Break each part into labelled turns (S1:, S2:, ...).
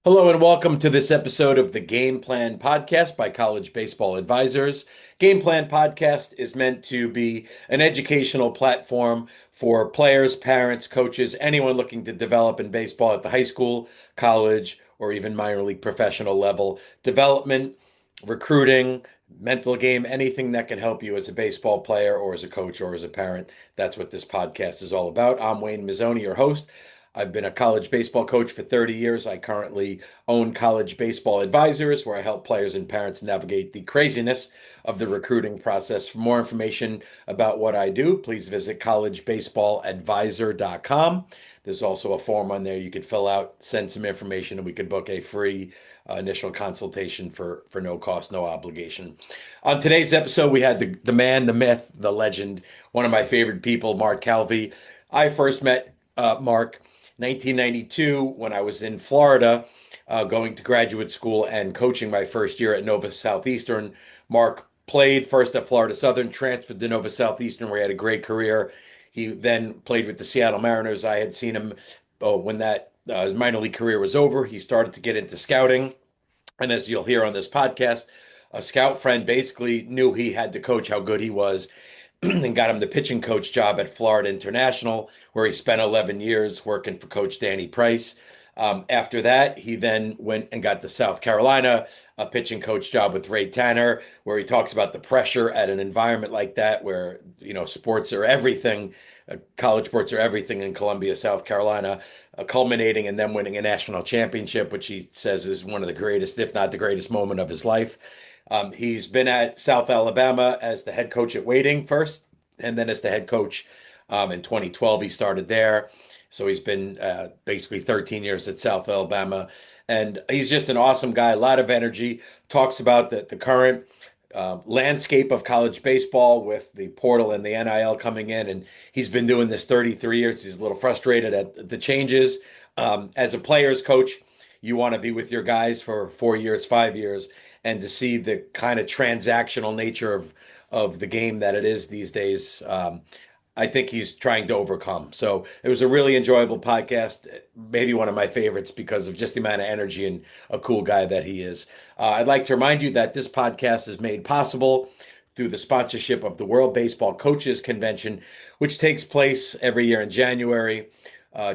S1: Hello and welcome to this episode of the Game Plan Podcast by College Baseball Advisors. Game Plan Podcast is meant to be an educational platform for players, parents, coaches, anyone looking to develop in baseball at the high school, college, or even minor league professional level. Development, recruiting, mental game, anything that can help you as a baseball player or as a coach or as a parent. That's what this podcast is all about. I'm Wayne Mazzoni, your host. I've been a college baseball coach for 30 years. I currently own College Baseball Advisors, where I help players and parents navigate the craziness of the recruiting process. For more information about what I do, please visit collegebaseballadvisor.com. There's also a form on there you could fill out, send some information, and we could book a free initial consultation for no cost, no obligation. On today's episode, we had the man, the myth, the legend, one of my favorite people, Mark Calvi. I first met Mark 1992 when I was in Florida, going to graduate school and coaching my first year at Nova Southeastern. Mark played first at Florida Southern, transferred to Nova Southeastern, where he had a great career. He then played with the Seattle Mariners. I had seen him when that minor league career was over. He started to get into scouting. And as you'll hear on this podcast, a scout friend basically knew he had to coach how good he was and got him the pitching coach job at Florida International, where he spent 11 years working for Coach Danny Price. After that, he then went and got the South Carolina a pitching coach job with Ray Tanner, where he talks about the pressure at an environment like that, where sports are everything, college sports are everything in Columbia, South Carolina, culminating in them winning a national championship, which he says is one of the greatest, if not the greatest moment of his life. He's been at South Alabama as the head coach at Wading first, and then as the head coach in 2012. He started there. So he's been basically 13 years at South Alabama. And he's just an awesome guy, a lot of energy, talks about the current landscape of college baseball with the portal and the NIL coming in. And he's been doing this 33 years. He's a little frustrated at the changes. As a player's coach, you want to be with your guys for 4 years, 5 years, and to see the kind of transactional nature of the game that it is these days. I think he's trying to overcome. So it was a really enjoyable podcast, maybe one of my favorites because of just the amount of energy and a cool guy that he is. I'd like to remind you that this podcast is made possible through the sponsorship of the World Baseball Coaches Convention, which takes place every year in January.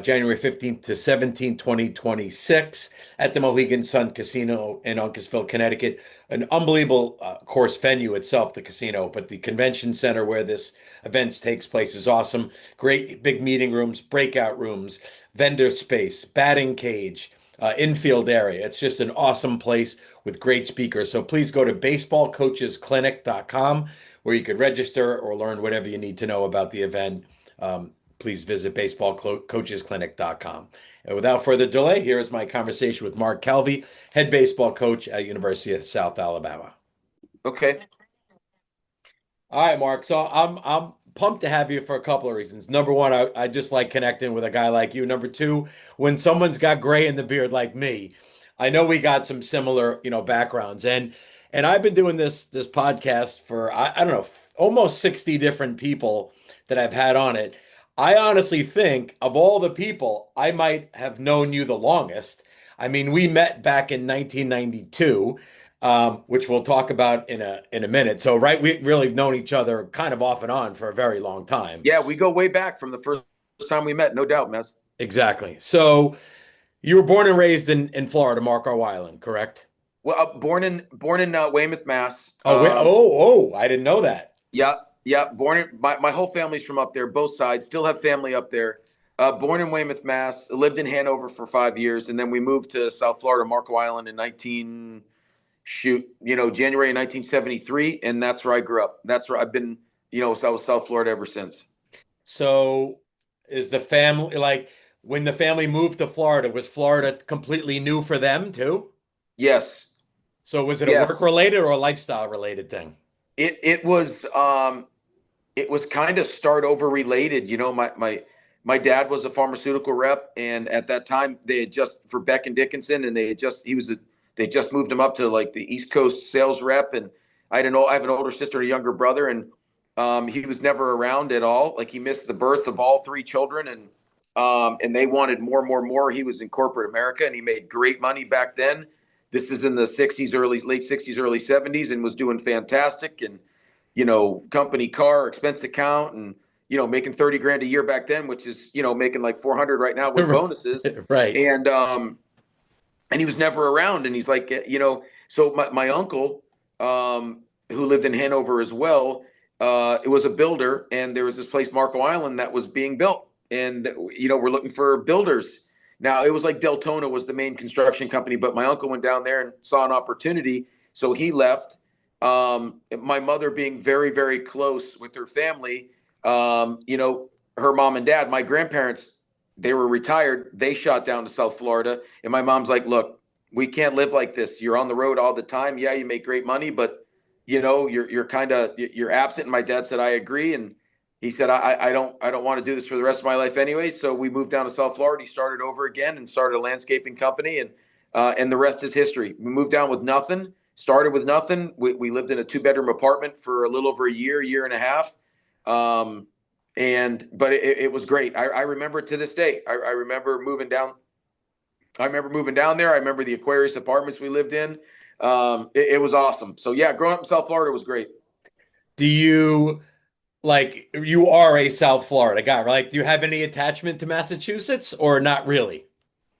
S1: January 15th to 17th, 2026 at the Mohegan Sun Casino in Uncasville, Connecticut. An unbelievable course venue itself, the casino, but the convention center where this event takes place is awesome. Great big meeting rooms, breakout rooms, vendor space, batting cage, infield area. It's just an awesome place with great speakers. So please go to baseballcoachesclinic.com where you could register or learn whatever you need to know about the event. Please visit baseballcoachesclinic.com. And without further delay, here is my conversation with Mark Calvi, head baseball coach at University of South Alabama.
S2: Okay.
S1: All right, Mark. So I'm pumped to have you for a couple of reasons. Number one, I just like connecting with a guy like you. Number two, when someone's got gray in the beard like me, I know we got some similar, backgrounds. And I've been doing this podcast for I don't know, almost 60 different people that I've had on it. I honestly think of all the people, I might have known you the longest. I mean, we met back in 1992, which we'll talk about in a minute. So, right, we really have known each other kind of off and on for a very long time.
S2: Yeah, we go way back from the first time we met, no doubt, Mess.
S1: Exactly. So, you were born and raised in Florida, Marco Island, correct?
S2: Well, born in Weymouth, Mass.
S1: I didn't know that.
S2: Yeah, yeah. My whole family's from up there, both sides. Still have family up there. Born in Weymouth, Mass. Lived in Hanover for 5 years, and then we moved to South Florida, Marco Island in January 1973, and that's where I grew up. That's where I've been, South Florida ever since.
S1: So, is the family like when the family moved to Florida, was Florida completely new for them too?
S2: Yes,
S1: So, was it a work
S2: yes.
S1: related or a lifestyle related thing?
S2: It was kind of start over related. My dad was a pharmaceutical rep, and at that time they had just for Beck and Dickinson, and they just moved him up to like the East Coast sales rep. And I have an older sister and a younger brother, and he was never around at all. Like he missed the birth of all three children, and and they wanted more, more, more. He was in corporate America, and he made great money back then. This is in the '60s, late '60s, early '70s, and was doing fantastic. And company car, expense account, and making 30 grand a year back then, which is making like 400 right now with bonuses.
S1: Right.
S2: And he was never around. And he's like, so my uncle, who lived in Hanover as well, it was a builder, and there was this place, Marco Island, that was being built. And, we're looking for builders. Now, it was like Deltona was the main construction company, but my uncle went down there and saw an opportunity. So he left. My mother being very, very close with her family, her mom and dad, my grandparents, they were retired. They shot down to South Florida. And my mom's like, look, we can't live like this. You're on the road all the time. Yeah, you make great money, but you're absent. And my dad said, I agree. And he said, I don't want to do this for the rest of my life anyway. So we moved down to South Florida. He started over again and started a landscaping company. And the rest is history. We moved down with nothing, started with nothing. We lived in a 2-bedroom apartment for a little over a year and a half. But it was great. I remember it to this day. I remember moving down. I remember moving down there. I remember the Aquarius apartments we lived in. It was awesome. So yeah, growing up in South Florida was great.
S1: Do you you are a South Florida guy, right? Do you have any attachment to Massachusetts or not really?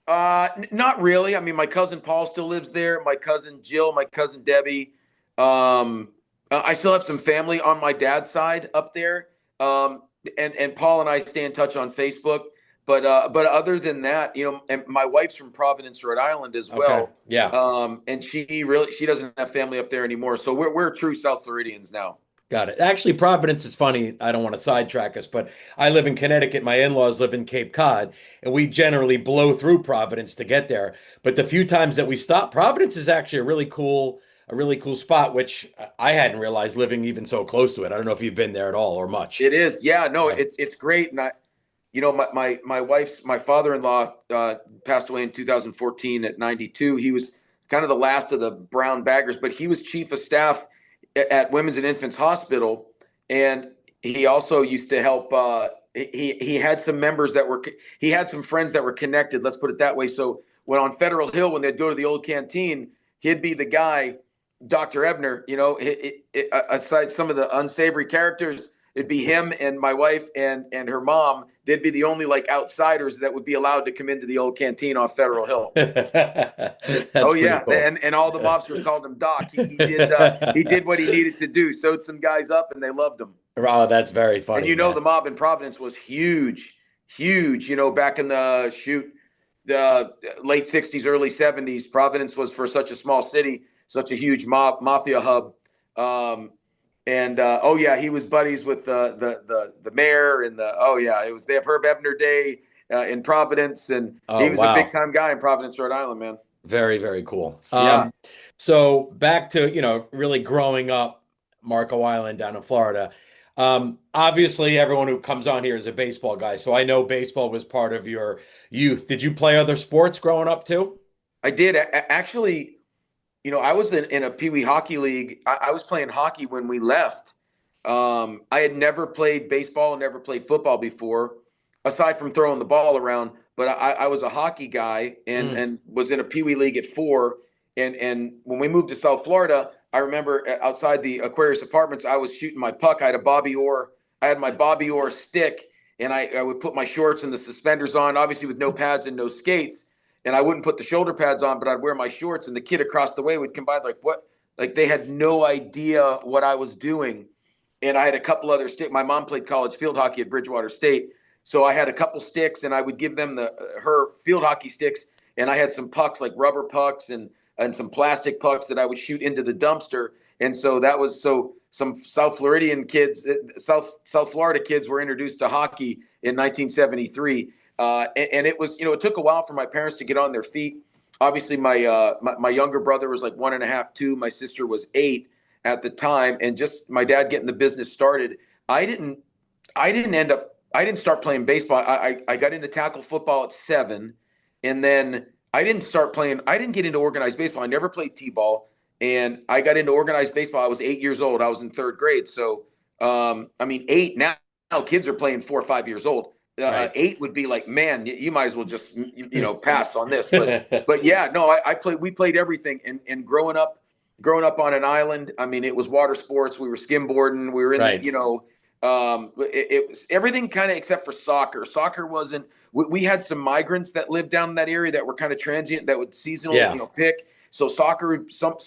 S2: Not really. I mean, my cousin Paul still lives there. My cousin Jill, my cousin Debbie. I still have some family on my dad's side up there. And Paul and I stay in touch on Facebook. But other than that, and my wife's from Providence, Rhode Island as well.
S1: Okay. Yeah.
S2: And she doesn't have family up there anymore. So we're true South Floridians now.
S1: Got it. Actually, Providence is funny. I don't want to sidetrack us, but I live in Connecticut. My in-laws live in Cape Cod, and we generally blow through Providence to get there. But the few times that we stop, Providence is actually a really cool spot, which I hadn't realized living even so close to it. I don't know if you've been there at all or much.
S2: It is. Yeah, no,
S1: Yeah.
S2: it's great. And my father-in-law passed away in 2014 at 92. He was kind of the last of the brown baggers, but he was chief of staff at Women's and Infants Hospital, and he also used to help. He had some members he had some friends that were connected. Let's put it that way. So when on Federal Hill, when they'd go to the old canteen, he'd be the guy, Dr. Ebner. Aside some of the unsavory characters, it'd be him and my wife and her mom. They'd be the only outsiders that would be allowed to come into the old canteen off Federal Hill.
S1: That's
S2: yeah,
S1: cool.
S2: and all the mobsters called him Doc. He did what he needed to do. Sewed some guys up, and they loved him.
S1: Oh, that's very funny.
S2: And the mob in Providence was huge. Back in the late '60s, early '70s, Providence was, for such a small city, such a huge mafia hub. He was buddies with the mayor and they have Herb Ebner Day in Providence, and he was a big time guy in Providence, Rhode Island, man.
S1: Very, very cool.
S2: Yeah.
S1: So back to, really growing up Marco Island down in Florida. Obviously everyone who comes on here is a baseball guy. So I know baseball was part of your youth. Did you play other sports growing up too?
S2: I did. Actually, I was in a Pee Wee hockey league. I was playing hockey when we left. I had never played baseball, never played football before, aside from throwing the ball around. But I was a hockey guy and was in a Pee Wee league at 4. And when we moved to South Florida, I remember outside the Aquarius apartments, I was shooting my puck. I had my Bobby Orr stick, and I would put my shorts and the suspenders on, obviously with no pads and no skates. And I wouldn't put the shoulder pads on, but I'd wear my shorts, and the kid across the way would come by what? Like they had no idea what I was doing. And I had a couple other sticks. My mom played college field hockey at Bridgewater State. So I had a couple sticks, and I would give them her field hockey sticks. And I had some pucks, like rubber pucks and some plastic pucks that I would shoot into the dumpster. And so some South Floridian kids, South Florida kids were introduced to hockey in 1973. And it was, it took a while for my parents to get on their feet. Obviously, my younger brother was like 1.5, 2. My sister was 8 at the time, and just my dad getting the business started. I didn't start playing baseball. I got into tackle football at 7, and then I didn't get into organized baseball. I never played t-ball, and I got into organized baseball. I was 8 years old. I was in 3rd grade. So, 8 now kids are playing 4 or 5 years old.
S1: Right.
S2: 8 would be like, man, you might as well just pass on this. But yeah, no, we played everything, and growing up on an island. I mean, it was water sports. We were skimboarding. We were in
S1: Right.
S2: it was everything kind of except for soccer. Soccer wasn't. We had some migrants that lived down in that area that were kind of transient, that would seasonal,
S1: Yeah.
S2: pick. So soccer, some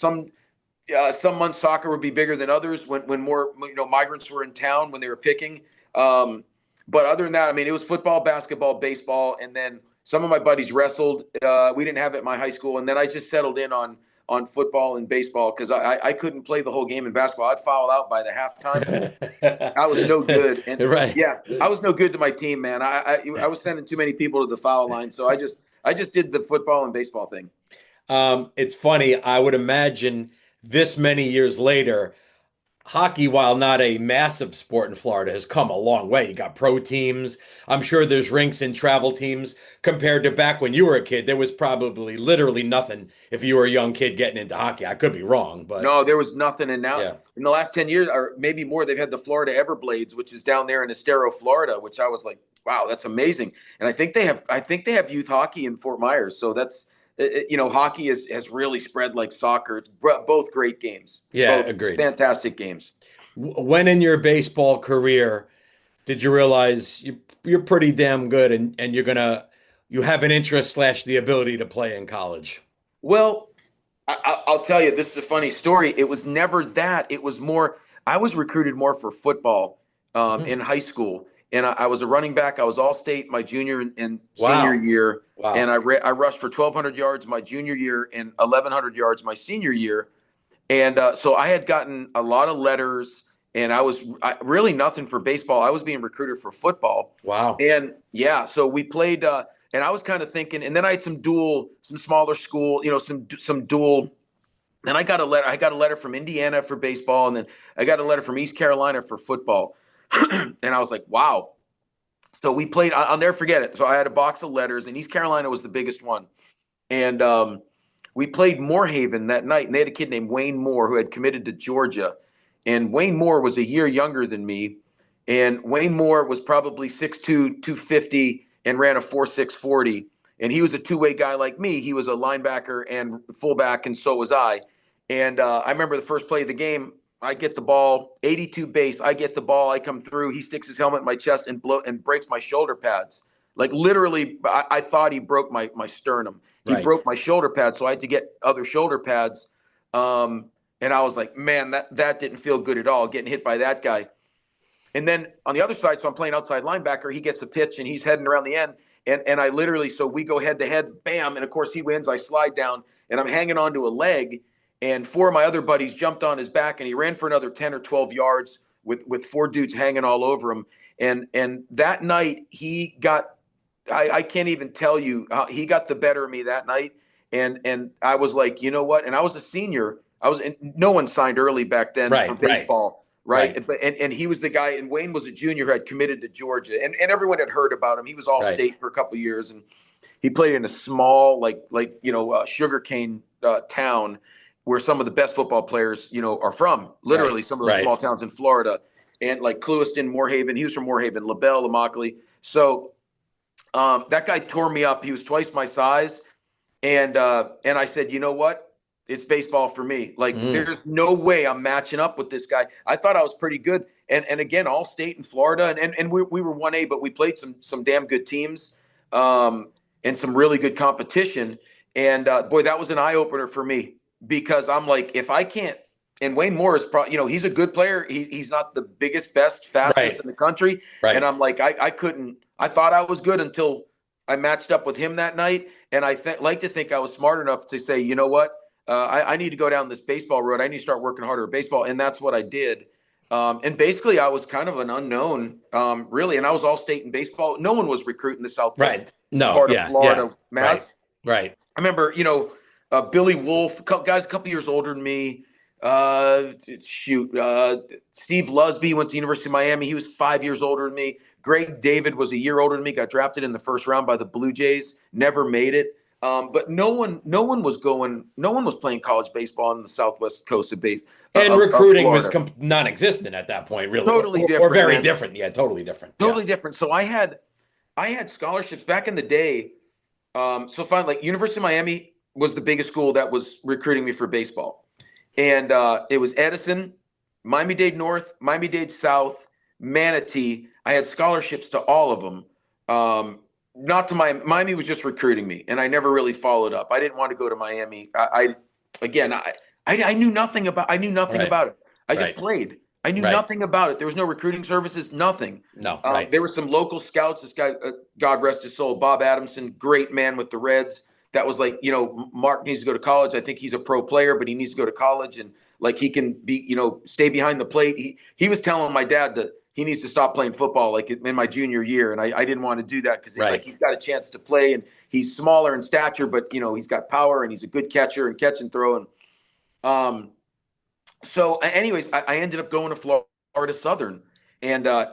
S2: months soccer would be bigger than others when more migrants were in town when they were picking. But other than that, I mean, it was football, basketball, baseball, and then some of my buddies wrestled. We didn't have it at my high school, and then I just settled in on football and baseball because I couldn't play the whole game in basketball. I'd foul out by the halftime. I was no good, and
S1: Right.
S2: yeah, I was no good to my team, man. I was sending too many people to the foul line, so I just did the football and baseball thing.
S1: It's funny. I would imagine this many years later, hockey, while not a massive sport in Florida, has come a long way. You got pro teams. I'm sure there's rinks and travel teams compared to back when you were a kid. There was probably literally nothing if you were a young kid getting into hockey. I could be wrong, but
S2: No, there was nothing. And now
S1: yeah.
S2: in the last 10 years, or maybe more, they've had the Florida Everblades, which is down there in Estero, Florida, which I was like, wow, that's amazing. And I think they have youth hockey in Fort Myers. So that's, hockey has really spread like soccer. It's both great games.
S1: Yeah,
S2: Both
S1: agreed.
S2: fantastic games.
S1: When in your baseball career did you realize you're pretty damn good and you have an interest slash the ability to play in college?
S2: Well, I'll tell you, this is a funny story. It was never that. It was more, I was recruited more for football in high school. And I was a running back. I was all state my junior and senior
S1: Wow.
S2: year.
S1: Wow.
S2: And I rushed for 1,200 yards my junior year and 1,100 yards my senior year. And so I had gotten a lot of letters, and I was really nothing for baseball. I was being recruited for football.
S1: Wow.
S2: And yeah, so we played, and I was kind of thinking, and then I had some smaller school, some dual. Then I got a letter. I got a letter from Indiana for baseball, and then I got a letter from East Carolina for football. And I was like, wow. So we played. I'll never forget it. So I had a box of letters, and East Carolina was the biggest one. And we played Moorhaven that night, and they had a kid named Wayne Moore who had committed to Georgia. And Wayne Moore was a year younger than me. And Wayne Moore was probably 6'2", 250, and ran a 4.6 40. And he was a two-way guy like me. He was a linebacker and fullback, and so was I. And I remember the first play of the game. I get the ball, 82 base. I get the ball. I come through. He sticks his helmet in my chest and breaks my shoulder pads. Like literally, I thought he broke my sternum. He
S1: Right.
S2: broke my shoulder pads, so I had to get other shoulder pads. And I was like, man, that didn't feel good at all, getting hit by that guy. And then on the other side, so I'm playing outside linebacker. He gets the pitch, and he's heading around the end. And I literally, so we go head to head, bam. And of course, he wins. I slide down, and I'm hanging onto a leg. And 4 of my other buddies jumped on his back, and he ran for another 10 or 12 yards with 4 dudes hanging all over him. And that night he got, I can't even tell you, he got the better of me that night. And I was like, you know what? And I was a senior. No one signed early back then
S1: Right,
S2: for baseball. Right.
S1: right.
S2: But and he was the guy, and Wayne was a junior who had committed to Georgia, and everyone had heard about him. He was all
S1: Right.
S2: state for a couple of years, and he played in a small, sugarcane town where some of the best football players, are from. Literally,
S1: Right.
S2: some of those
S1: Right.
S2: small towns in Florida, and like Clewiston, Moorhaven. He was from Moorhaven, LaBelle, Immokalee. So that guy tore me up. He was twice my size, and I said, you know what? It's baseball for me. Like, there's no way I'm matching up with this guy. I thought I was pretty good, and again, all state in Florida, and we were 1A, but we played some damn good teams, and some really good competition. And boy, that was an eye opener for me, because I'm like, if I can't, and Wayne Moore is probably, he's a good player. He's not the biggest, best, fastest
S1: Right.
S2: in the country.
S1: Right.
S2: And I'm like, I couldn't, I thought I was good until I matched up with him that night. And I like to think I was smart enough to say, you know what, I need to go down this baseball road. I need to start working harder at baseball. And that's what I did. And basically I was kind of an unknown, really. And I was all state in baseball. No one was recruiting the Southwest
S1: Right. No.
S2: part
S1: Yeah.
S2: of Florida,
S1: Yeah.
S2: Mass.
S1: Right.
S2: I remember, Billy Wolf, guys a couple years older than me. Steve Lusby went to University of Miami. He was 5 years older than me. Greg David was a year older than me. Got drafted in the first round by the Blue Jays. Never made it. But no one was playing college baseball on the southwest coast of base.
S1: And
S2: of
S1: recruiting was
S2: Florida.
S1: non-existent at that point, really.
S2: Totally
S1: or
S2: different,
S1: very
S2: man.
S1: different. Yeah, totally different.
S2: Totally different. So I had I had scholarships back in the day. So fine, like University of Miami was the biggest school that was recruiting me for baseball. And it was Edison, Miami-Dade North, Miami-Dade South, Manatee. I had scholarships to all of them. Not to Miami was just recruiting me, and I never really followed up. I didn't want to go to Miami. Again, I knew nothing about. I knew nothing
S1: Right.
S2: about it. I just
S1: Right.
S2: played. I knew
S1: Right.
S2: nothing about it. There was no recruiting services, nothing.
S1: No. Right.
S2: There were some local scouts. This guy, God rest his soul, Bob Adamson, great man with the Reds. That was like, Mark needs to go to college. I think he's a pro player, but he needs to go to college and like he can be, stay behind the plate. He was telling my dad that he needs to stop playing football like in my junior year, and I didn't want to do that because he's
S1: Right.
S2: like he's got a chance to play and he's smaller in stature, but he's got power and he's a good catcher and catch and throw and so anyways, I ended up going to Florida Southern, and I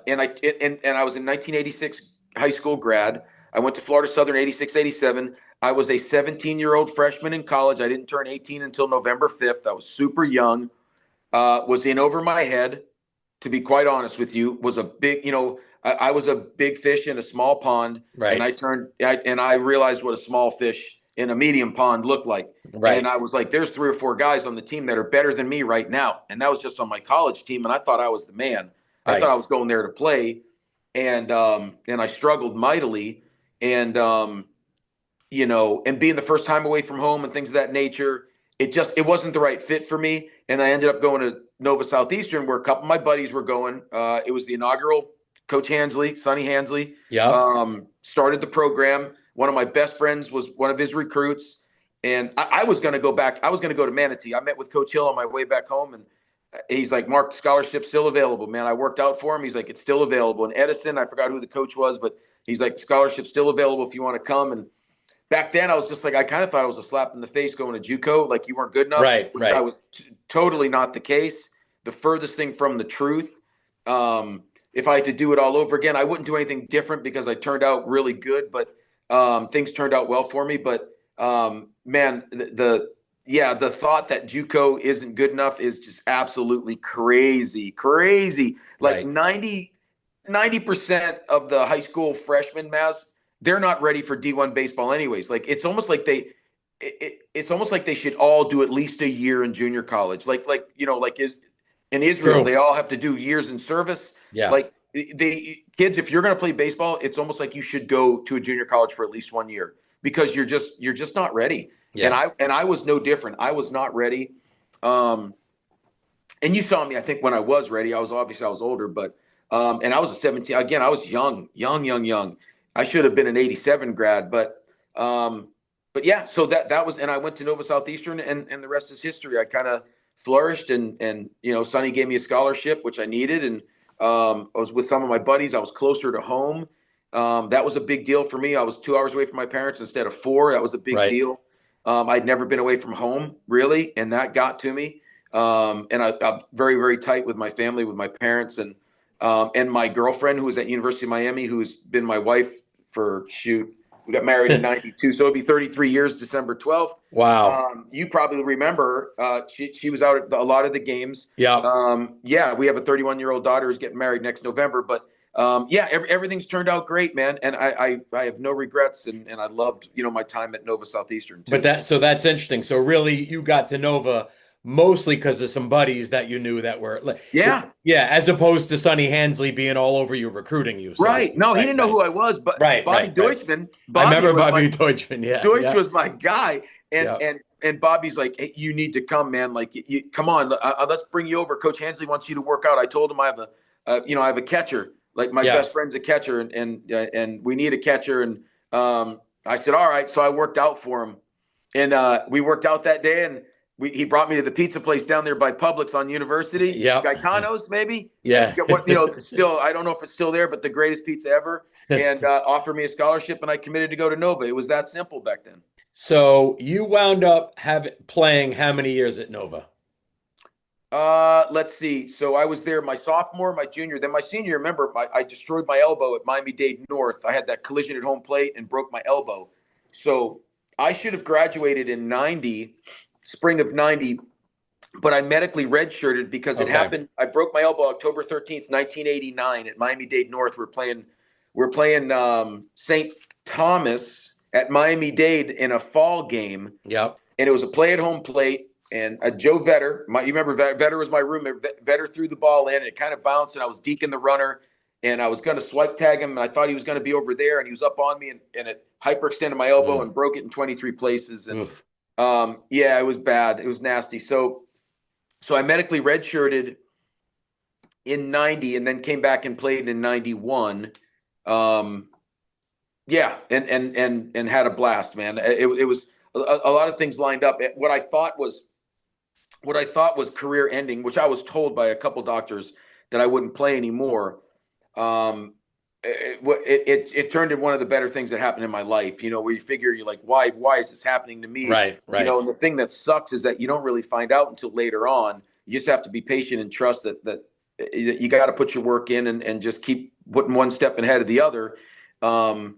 S2: was in 1986 high school grad. I went to Florida Southern 86, 87. I was a 17-year-old freshman in college. I didn't turn 18 until November 5th. I was super young. Was in over my head, to be quite honest with you. Was a big, I was a big fish in a small pond, and
S1: Right.
S2: I realized what a small fish in a medium pond looked like. And
S1: Right.
S2: I was like, there's 3 or 4 guys on the team that are better than me right now. And that was just on my college team. And I thought I was the man. I thought
S1: Right.
S2: I was going there to play. And I struggled mightily. And and being the first time away from home and things of that nature, it wasn't the right fit for me. And I ended up going to Nova Southeastern, where a couple of my buddies were going. It was the inaugural Coach Hansley, Sonny Hansley,
S1: Yep.
S2: started the program. One of my best friends was one of his recruits. And I was going to go back. I was going to go to Manatee. I met with Coach Hill on my way back home. And he's like, Mark, the scholarship's still available, man. I worked out for him. He's like, it's still available. And Edison, I forgot who the coach was, but he's like, the scholarship's still available if you want to come. And back then I was just like, I kind of thought it was a slap in the face going to JUCO, like you weren't good enough,
S1: Right.
S2: which I
S1: Right.
S2: was totally not the case. The furthest thing from the truth. If I had to do it all over again, I wouldn't do anything different because I turned out really good, but things turned out well for me. But man, the thought that JUCO isn't good enough is just absolutely crazy, crazy. Like
S1: Right.
S2: 90% of the high school freshmen, Maz, they're not ready for D1 baseball anyways. Like it's almost like it's almost like they should all do at least a year in junior college. Like is in Israel,
S1: True.
S2: they all have to do years in service.
S1: Yeah.
S2: Like kids, if you're going to play baseball, it's almost like you should go to a junior college for at least 1 year because you're just not ready. And
S1: Yeah.
S2: I was no different. I was not ready. And you saw me, I think, when I was ready. I was older, but and I was a 17. Again, I was young. I should have been an 87 grad, but yeah, so that was, and I went to Nova Southeastern, and the rest is history. I kind of flourished, and Sonny gave me a scholarship, which I needed, and I was with some of my buddies. I was closer to home. That was a big deal for me. I was 2 hours away from my parents instead of 4. That was a big
S1: Right.
S2: deal. I'd never been away from home really, and that got to me. And I'm very, very tight with my family, with my parents, and my girlfriend, who was at University of Miami, who's been my wife for we got married in 92, so it'll be 33 years, December 12th.
S1: Wow.
S2: You probably remember she was out at a lot of the games.
S1: Yep.
S2: Yeah, we have a 31-year-old daughter who's getting married next November, but everything's turned out great, man, and I have no regrets, and I loved my time at Nova Southeastern too.
S1: But that's interesting. So really, you got to Nova mostly because of some buddies that you knew that were
S2: Yeah.
S1: yeah, as opposed to Sonny Hansley being all over you recruiting you. So to
S2: Right.
S1: speak.
S2: No, he
S1: Right.
S2: didn't know
S1: Right.
S2: who I was, but
S1: Right.
S2: Bobby
S1: Right. Right.
S2: Deutschman.
S1: I remember
S2: was
S1: Bobby Deutschman. Yeah.
S2: Deutsch
S1: Yeah.
S2: was my guy, and
S1: Yeah.
S2: and Bobby's like, hey, you need to come, man. Like, come on, let's bring you over. Coach Hansley wants you to work out. I told him I have I have a catcher. Like my
S1: Yeah.
S2: best friend's a catcher, and we need a catcher. And I said, all right. So I worked out for him, and we worked out that day, and he brought me to the pizza place down there by Publix on University.
S1: Yep.
S2: Gaetano's, maybe.
S1: Yeah.
S2: Still, I don't know if it's still there, but the greatest pizza ever. And offered me a scholarship, and I committed to go to Nova. It was that simple back then.
S1: So you wound up playing how many years at Nova?
S2: Let's see. So I was there my sophomore, my junior, then my senior. Remember, I destroyed my elbow at Miami-Dade North. I had that collision at home plate and broke my elbow. So I should have graduated in 90, spring of 90, but I medically redshirted because it
S1: Okay.
S2: happened. I broke my elbow October 13th, 1989 at Miami-Dade North. We're we're playing St. Thomas at Miami-Dade in a fall game.
S1: Yep.
S2: And it was a play-at-home plate. And Joe Vetter, you remember Vetter was my roommate. Vetter threw the ball in, and it kind of bounced, and I was deking the runner, and I was going to swipe tag him, and I thought he was going to be over there, and he was up on me, and it hyperextended my elbow and broke it in 23 places. And yeah, it was bad. It was nasty. So I medically redshirted in 90 and then came back and played in 91. Yeah, and had a blast, man. It was a lot of things lined up. What I thought was career ending, which I was told by a couple doctors that I wouldn't play anymore. It turned into one of the better things that happened in my life, where you figure you're like, why is this happening to me?
S1: Right.
S2: And the thing that sucks is that you don't really find out until later on. You just have to be patient and trust that you got to put your work in and just keep putting one step ahead of the other. And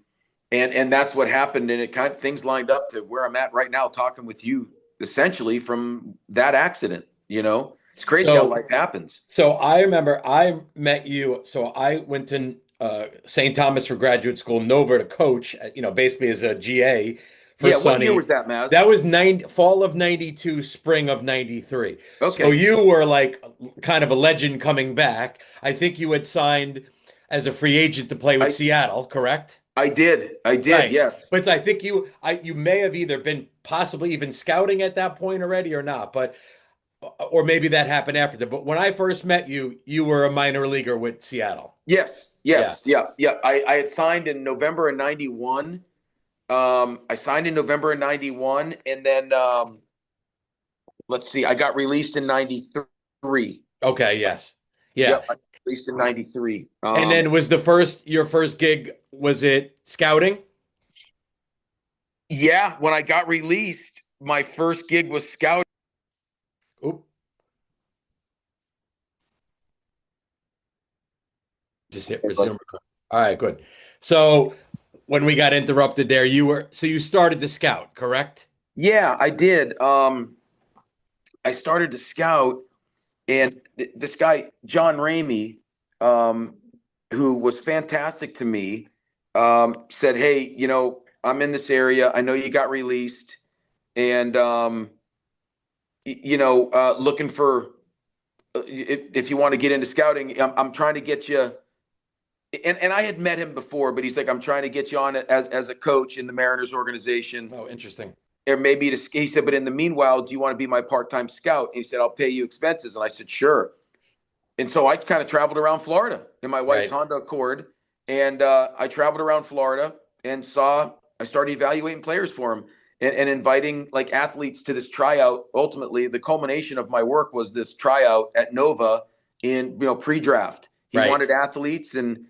S2: that's what happened. And it kind of things lined up to where I'm at right now, talking with you essentially from that accident. It's crazy how life happens.
S1: So I remember I met you. So I went to St. Thomas for graduate school, Nova to coach, basically as a GA for Sonny.
S2: What year was that, Maz?
S1: That was fall of 92, spring of 93.
S2: Okay.
S1: So you were like kind of a legend coming back. I think you had signed as a free agent to play with Seattle, correct?
S2: I did. Right. Yes.
S1: But I think you may have either been possibly even scouting at that point already or not, or maybe that happened after that. But when I first met you, you were a minor leaguer with Seattle.
S2: Yes. Yeah. I had signed in November of 91. I signed in November of 91, and then let's see, I got released in 93.
S1: Okay. Yes. Yeah.
S2: Yep, I got released in 93.
S1: And then was your first gig, was it scouting?
S2: Yeah. When I got released, my first gig was scouting.
S1: Oop. Just hit resume. All right, good. So when we got interrupted there, you started to scout, correct?
S2: Yeah, I did. I started to scout, and this guy, John Ramey, who was fantastic to me, said, "Hey, I'm in this area. I know you got released, and looking for if you want to get into scouting, I'm trying to get you." And I had met him before, but he's like, "I'm trying to get you on as a coach in the Mariners organization."
S1: Oh, interesting.
S2: Or maybe he said, "But in the meanwhile, do you want to be my part-time scout?" And he said, "I'll pay you expenses." And I said, "Sure." And so I kind of traveled around Florida in my wife's Honda Accord, and I traveled around Florida and I started evaluating players for him and inviting like athletes to this tryout. Ultimately, the culmination of my work was this tryout at Nova in pre-draft. He wanted athletes and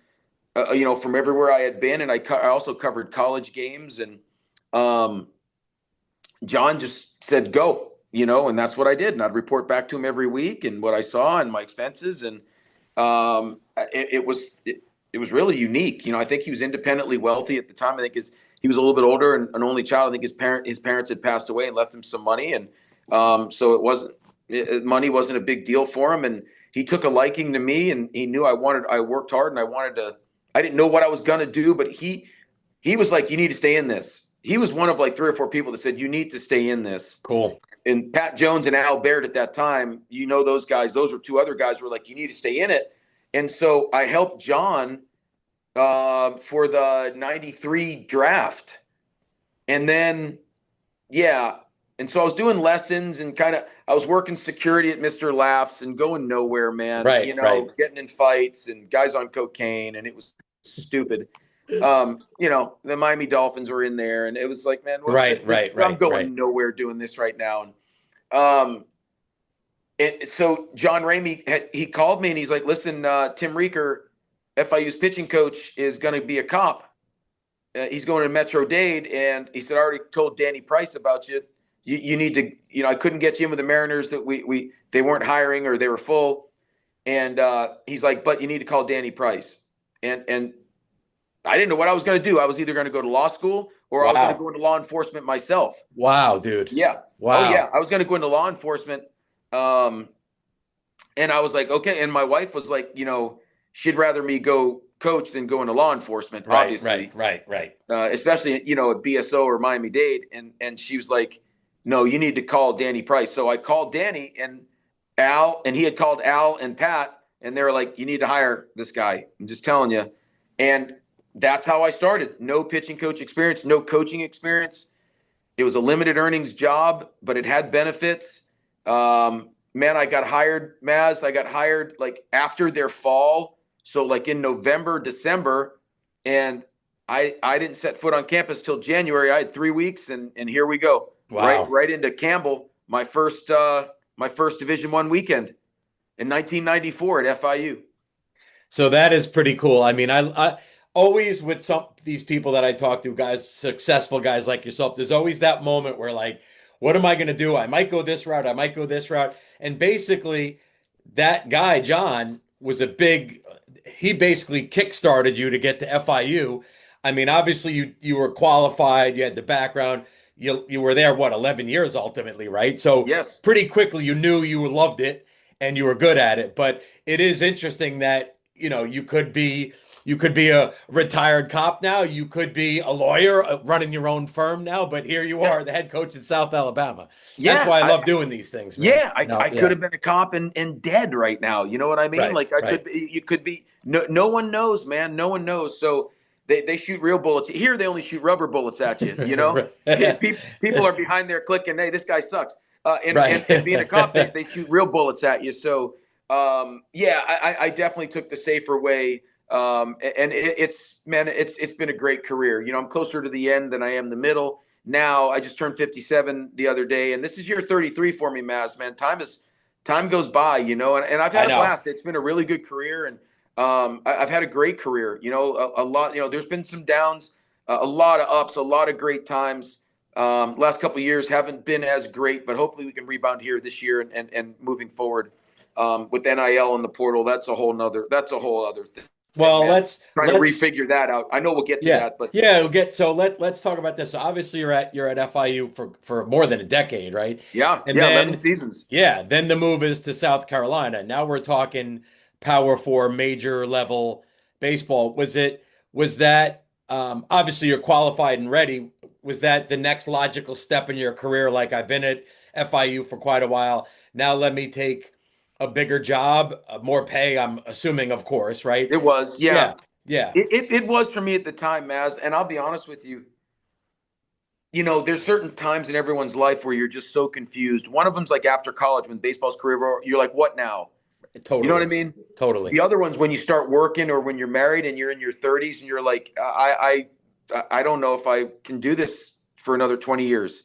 S2: from everywhere I had been, and I also covered college games, and John just said, "Go," and that's what I did. And I'd report back to him every week and what I saw and my expenses. And it was really unique. I think he was independently wealthy at the time. I think he was a little bit older and an only child. I think his parents had passed away and left him some money. And so money wasn't a big deal for him. And he took a liking to me, and he knew I worked hard, and I didn't know what I was going to do, but he was like, "You need to stay in this." He was one of like 3 or 4 people that said, "You need to stay in this."
S1: Cool.
S2: And Pat Jones and Al Baird at that time, those guys, those were 2 other guys who were like, "You need to stay in it." And so I helped John for the 93 draft. And then, and so I was doing lessons and I was working security at Mr. Laughs and going nowhere, man.
S1: Right.
S2: Getting in fights and guys on cocaine, and it was stupid. The Miami Dolphins were in there, and it was like, man, I'm going nowhere doing this right now. And so John Ramey, he called me and he's like, "Listen, Tim Reeker, FIU's pitching coach, is going to be a cop. He's going to Metro Dade." And he said, "I already told Danny Price about you. You need to, I couldn't get you in with the Mariners, that they weren't hiring or they were full." And he's like, "But you need to call Danny Price." And I didn't know what I was going to do. I was either going to go to law school or I was going to go into law enforcement myself.
S1: Wow, dude.
S2: Yeah.
S1: Wow.
S2: Oh, yeah. I was going to go into law enforcement. And I was like, okay. And my wife was like, she'd rather me go coach than go into law enforcement,
S1: Right,
S2: obviously,
S1: right, right, right.
S2: especially, you know, at BSO or Miami-Dade. And she was like, no, you need to call Danny Price. So I called Danny and Al, and he had called Al and Pat, and they were like, you need to hire this guy. I'm just telling you. And that's how I started. No pitching coach experience, no coaching experience. It was a limited earnings job, but it had benefits. Man, I got hired, Maz. I got hired like after their fall. So like in November, December, and I didn't set foot on campus till January. I had 3 weeks, and here we go.
S1: Wow.
S2: Right into Campbell, my first Division I weekend in 1994 at FIU.
S1: So that is pretty cool. I mean, I always with some these people that I talk to, guys, successful guys like yourself, there's always that moment where like, what am I going to do? I might go this route. I might go this route. And basically, that guy, John, was a big, he basically kickstarted you to get to FIU. I mean, obviously you were qualified, you had the background. You were there, what, 11 years ultimately, right? So
S2: Yes.
S1: pretty quickly you knew you loved it and you were good at it. But it is interesting that, you know, you could be a retired cop now, you could be a lawyer running your own firm now, but here you
S2: Yeah.
S1: are, the head coach in South Alabama. That's
S2: Yeah.
S1: why I love doing these things, man.
S2: Yeah,
S1: No,
S2: I could
S1: yeah.
S2: have been a cop and dead right now. You know what I mean?
S1: Right,
S2: Like I
S1: right.
S2: could be, you could be. No one knows, man. No one knows. So they shoot real bullets. Here they only shoot rubber bullets at you. You know, people are behind there clicking, "Hey, this guy sucks." And being a cop,
S1: Right.
S2: they shoot real bullets at you. So yeah, I definitely took the safer way. And it's been a great career. You know, I'm closer to the end than I am the middle. Now I just turned 57 the other day, and this is year 33 for me, Maz. Man, time goes by, you know, and I've
S1: I
S2: had a
S1: know.
S2: blast. It's been a really good career, and I've had a great career. You know, a lot. You know, there's been some downs, a lot of ups, a lot of great times. Last couple of years haven't been as great, but hopefully we can rebound here this year and moving forward with NIL and the portal. That's a whole other thing,
S1: Well,
S2: man. Trying to
S1: let's
S2: refigure that out. I know we'll get to
S1: yeah.
S2: that, but
S1: Yeah, we'll get so let's talk about this. So obviously you're at FIU for more than a decade, right? And
S2: yeah, 11
S1: then
S2: seasons.
S1: yeah, then the move is to South Carolina. Now we're talking Power Four major level baseball. Was that obviously you're qualified and ready. Was that the next logical step in your career? Like I've been at FIU for quite a while. Now let me take a bigger job, more pay, I'm assuming, of course, right?
S2: It was, yeah.
S1: Yeah. Yeah.
S2: It was for me at the time, Maz. And I'll be honest with you, you know, there's certain times in everyone's life where you're just so confused. One of them's like after college when baseball's career over, you're like, what now? You know what I
S1: Totally.
S2: mean?
S1: Totally.
S2: The other one's when you start working or when you're married and you're in your 30s and you're like, I don't know if I can do this for another 20 years.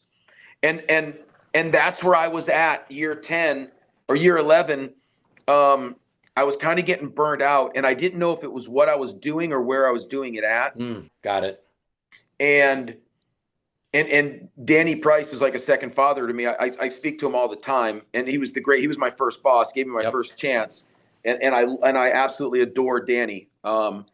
S2: And and that's where I was at year 10 or year 11. I was kind of getting burned out and I didn't know if it was what I was doing or where I was doing it at.
S1: Got it.
S2: And and Danny Price is like a second father to me. I speak to him all the time, and he was he was my first boss, gave me my
S1: Yep.
S2: first chance, and I absolutely adore Danny. But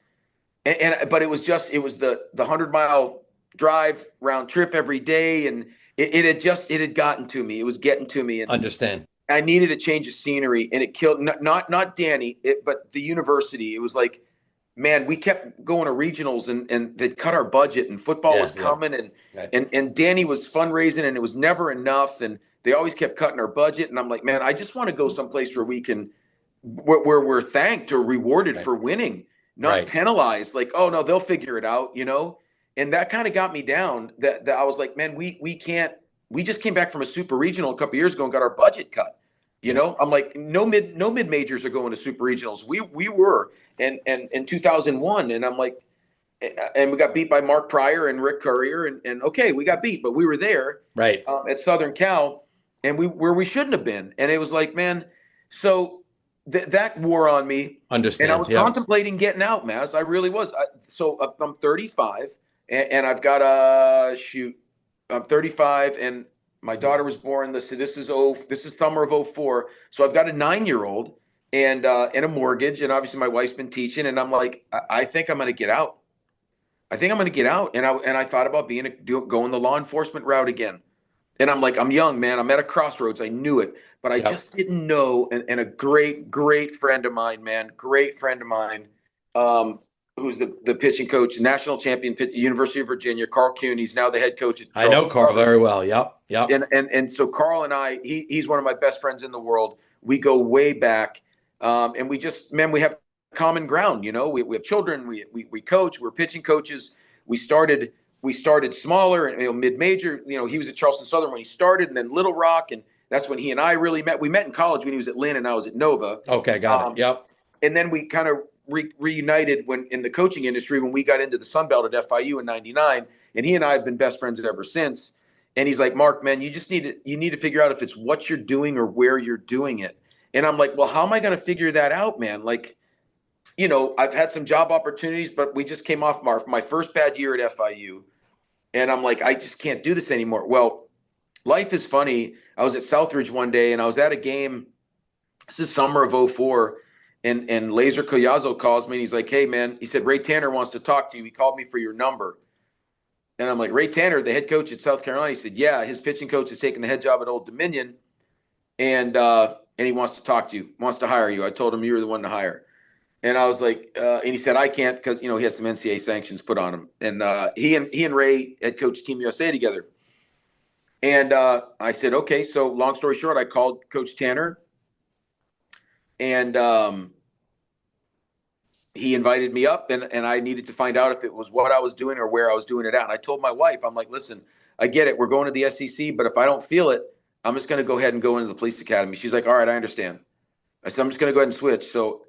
S2: it was just it was the 100-mile drive round trip every day, and it had gotten to me. It was getting to me, and
S1: Understand.
S2: I needed a change of scenery, and it killed not Danny, but the university. It was like, man, we kept going to regionals and they'd cut our budget and football
S1: Yeah.
S2: was
S1: Yeah.
S2: coming
S1: Right.
S2: and Danny was fundraising and it was never enough. And they always kept cutting our budget. And I'm like, man, I just want to go someplace where we can, where we're thanked or rewarded
S1: Right.
S2: for winning, not
S1: Right.
S2: penalized. Like, oh no, they'll figure it out, you know? And that kind of got me down that I was like, man, we can't, we just came back from a super regional a couple years ago and got our budget cut. You
S1: Yeah.
S2: know, I'm like, no mid majors are going to super regionals. We were, and in 2001, and I'm like, and we got beat by Mark Pryor and Rick Courier, and okay, we got beat, but we were there
S1: Right.
S2: at Southern Cal, and we where we shouldn't have been, and it was like, man, so that wore on me, and I
S1: Understand.
S2: was
S1: Yep.
S2: contemplating getting out, Maz. I really was. So I'm 35, and I've got a shoot. I'm 35, and my daughter was born. This is summer of '04. So I've got a 9-year-old and a mortgage, and obviously my wife's been teaching. And I'm like, I think I'm going to get out. I think I'm going to get out. And I thought about going the law enforcement route again. And I'm like, I'm young, man. I'm at a crossroads. I knew it, but I
S1: Yep.
S2: just didn't know. And a great friend of mine, man, great friend of mine, um, who's the pitching coach, national champion, University of Virginia, 𝐃𝐨𝐽. He's now the head coach at
S1: I know
S2: Charleston
S1: Carl
S2: Southern.
S1: very well. Yep. Yep.
S2: And so Carl and I, he's one of my best friends in the world. We go way back, and we just, man, we have common ground. You know, we have children. We coach. We're pitching coaches. We started we started smaller and mid major. You know, he was at Charleston Southern when he started, and then Little Rock, and that's when he and I really met. We met in college when he was at Lynn and I was at Nova.
S1: Okay, got it. Yep.
S2: And then we kind of reunited when in the coaching industry when we got into the Sun Belt at FIU in '99, and he and I have been best friends ever since. And he's like, Mark, man, you need to figure out if it's what you're doing or where you're doing it. And I'm like, well, how am I going to figure that out, man? Like, you know, I've had some job opportunities, but we just came off my first bad year at FIU, and I'm like, I just can't do this anymore. Well, life is funny. I was at Southridge one day, and I was at a game. This is summer of '04, and 𝐟𝐨𝐫𝐬𝐵 calls me, and he's like, hey, man, he said, Ray Tanner wants to talk to you. He called me for your number. And I'm like, Ray Tanner, the head coach at South Carolina. He said, yeah, his pitching coach is taking the head job at Old Dominion, and he wants to talk to you, wants to hire you. I told him you were the one to hire. And I was like, and he said, I can't, because, you know, he had some NCAA sanctions put on him. And he and Ray had coached Team USA together. And I said, okay. So long story short, I called Coach Tanner, and he invited me up, and I needed to find out if it was what I was doing or where I was doing it at. And I told my wife, I'm like, listen, I get it. We're going to the SEC, but if I don't feel it, I'm just going to go ahead and go into the police academy. She's like, all right, I understand. I said, I'm just going to go ahead and switch. So,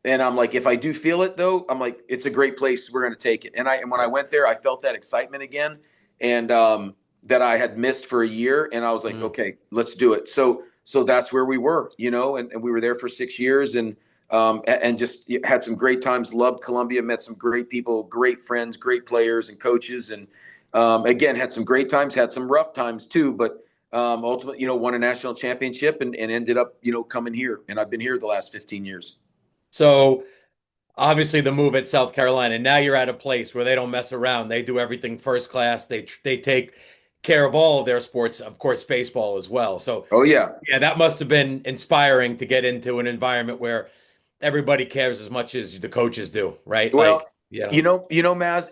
S2: and I'm like, if I do feel it though, I'm like, it's a great place. We're going to take it. And when I went there, I felt that excitement again, and that I had missed for a year. And I was like, okay, let's do it. So that's where we were, you know, and we were there for 6 years, and just had some great times. Loved Columbia, met some great people, great friends, great players and coaches. And again, had some great times, had some rough times too, but ultimately, you know, won a national championship, and ended up, you know, coming here. And I've been here the last 15 years.
S1: So obviously the move at South Carolina, now you're at a place where they don't mess around. They do everything first class. They take care of all of their sports, of course, baseball as well. So
S2: Oh yeah.
S1: yeah, that must have been inspiring to get into an environment where everybody cares as much as the coaches do, right?
S2: Well,
S1: Like, you know.
S2: Maz,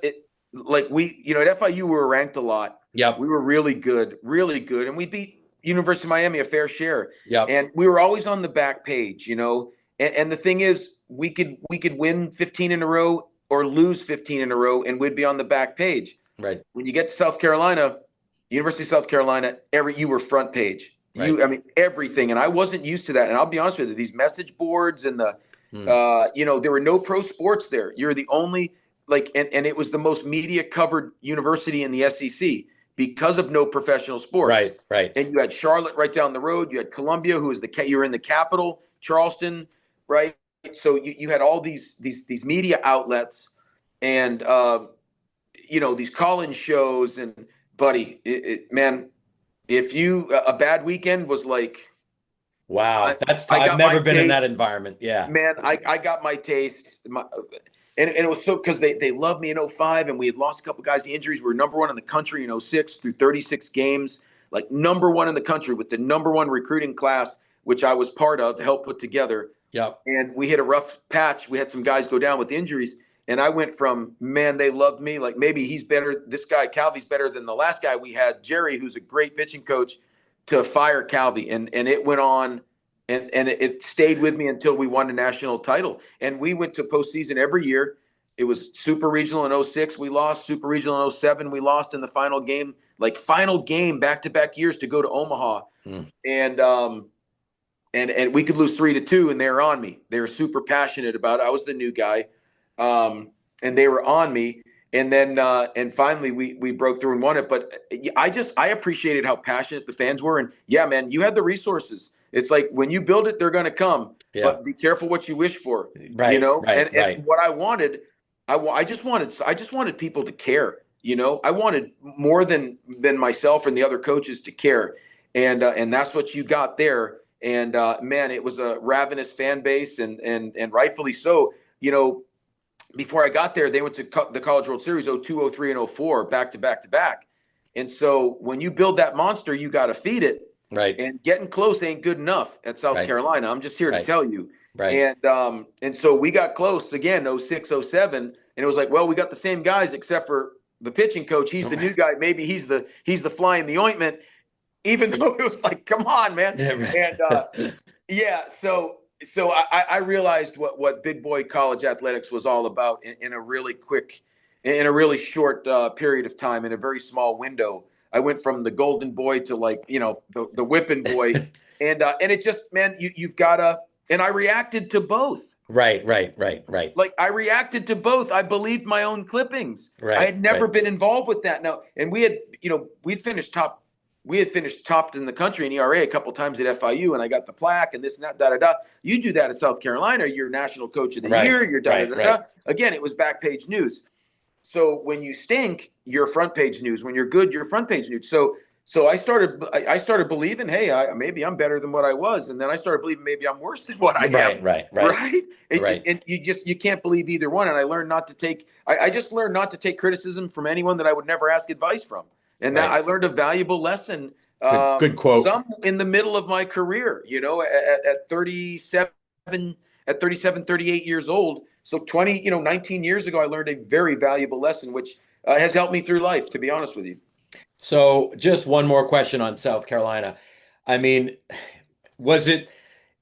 S2: like at FIU, we were ranked a lot.
S1: Yep.
S2: We were really good, and we beat University of Miami a fair share.
S1: Yep.
S2: And we were always on the back page, you know. And the thing is, we could win 15 in a row or lose 15 in a row, and we'd be on the back page.
S1: Right.
S2: When you get to South Carolina, University of South Carolina, you were front page.
S1: Right.
S2: I mean, everything. And I wasn't used to that. And I'll be honest with you, these message boards and you know, there were no pro sports there. You're the only, like, and it was the most media covered university in the SEC because of no professional sports.
S1: Right. Right.
S2: And you had Charlotte right down the road. You had Columbia, who was you were in the capital, Charleston, right? So you had all these media outlets, and you know, these call-in shows. And buddy, man, if a bad weekend was like,
S1: Wow, I've never been in that environment. Yeah.
S2: Man, I got my taste. And it was so because they loved me in '05, and we had lost a couple guys to injuries. We were number one in the country in '06 through 36 games, like number one in the country with the number one recruiting class, which I was part of, helped put together.
S1: Yep.
S2: And we hit a rough patch. We had some guys go down with injuries. And I went from, man, they loved me, like maybe he's better. This guy, Calvi's better than the last guy we had, Jerry, who's a great pitching coach, to fire Calvi. And it went on, and it stayed with me until we won the national title. And we went to postseason every year. It was super regional in '06. We lost. Super regional in '07. We lost in the final game, back-to-back years to go to Omaha. And we could lose 3-2, and they were on me. They were super passionate about it. I was the new guy. And they were on me. And then, and finally we broke through and won it. But I appreciated how passionate the fans were. And yeah, man, you had the resources. It's like when you build it, they're going to come, but be careful what you wish for,
S1: right,
S2: you know?
S1: Right,
S2: and what I wanted, I just wanted people to care, you know. I wanted more than myself and the other coaches to care. And that's what you got there. And, man, it was a ravenous fan base, and rightfully so. You know, before I got there, they went to the College World Series 02, 03, and '04, back to back to back. And so when you build that monster, you got to feed it.
S1: Right.
S2: And getting close ain't good enough at South
S1: Right.
S2: Carolina. I'm just here to
S1: Right.
S2: tell you.
S1: Right.
S2: And so we got close again, '06, '07, and it was like, well, we got the same guys except for the pitching coach. He's the new guy. Maybe he's the fly in the ointment. Even though it was like, come on, man.
S1: Yeah.
S2: And
S1: Right.
S2: yeah, so I realized what big boy college athletics was all about in a really quick, in a really short period of time, in a very small window. I went from the golden boy to, like, the whipping boy, and it just, man, you've gotta. And I reacted to both.
S1: Right. Right. Right. Right.
S2: Like, I reacted to both. I believed my own clippings. I
S1: Right.
S2: had never
S1: Right.
S2: been involved with that. No, and we'd finished top. We had finished top in the country in ERA a couple times at FIU, and I got the plaque and this and that, da da da. You do that at South Carolina, you're national coach of the
S1: Right.
S2: year, you're da da
S1: Right.
S2: da
S1: Right.
S2: da. Again, it was back page news. So when you stink, you're front page news. When you're good, you're front page news. So I started believing, hey, maybe I'm better than what I was, and then I started believing maybe I'm worse than what I am.
S1: Right. Right. Right.
S2: Right?
S1: Right.
S2: And you can't believe either one. And I learned not to take. I just learned not to take criticism from anyone that I would never ask advice from, and that
S1: Right.
S2: I learned a valuable lesson.
S1: Good quote.
S2: Some in the middle of my career, at 37, at 37, 38 years old. So 19 years ago, I learned a very valuable lesson, which has helped me through life, to be honest with you.
S1: So just one more question on South Carolina. I mean, was it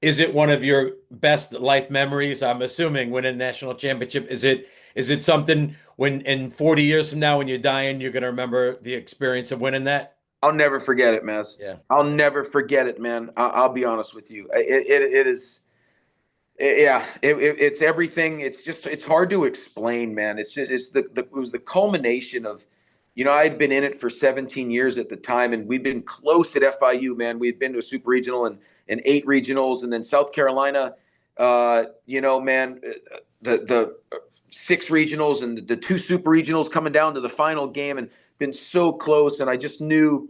S1: is it one of your best life memories? I'm assuming winning a national championship. Is it something when in 40 years from now when you're dying, you're gonna remember the experience of winning that?
S2: I'll never forget it, Maz.
S1: Yeah.
S2: I'll never forget it, man. I'll be honest with you. It is. Yeah, it's everything. It's hard to explain, man. It was the culmination of, I'd been in it for 17 years at the time, and we've been close at FIU, man. We'd been to a super regional and 8 regionals, and then South Carolina, man, the 6 regionals and the 2 super regionals coming down to the final game, and been so close. And I just knew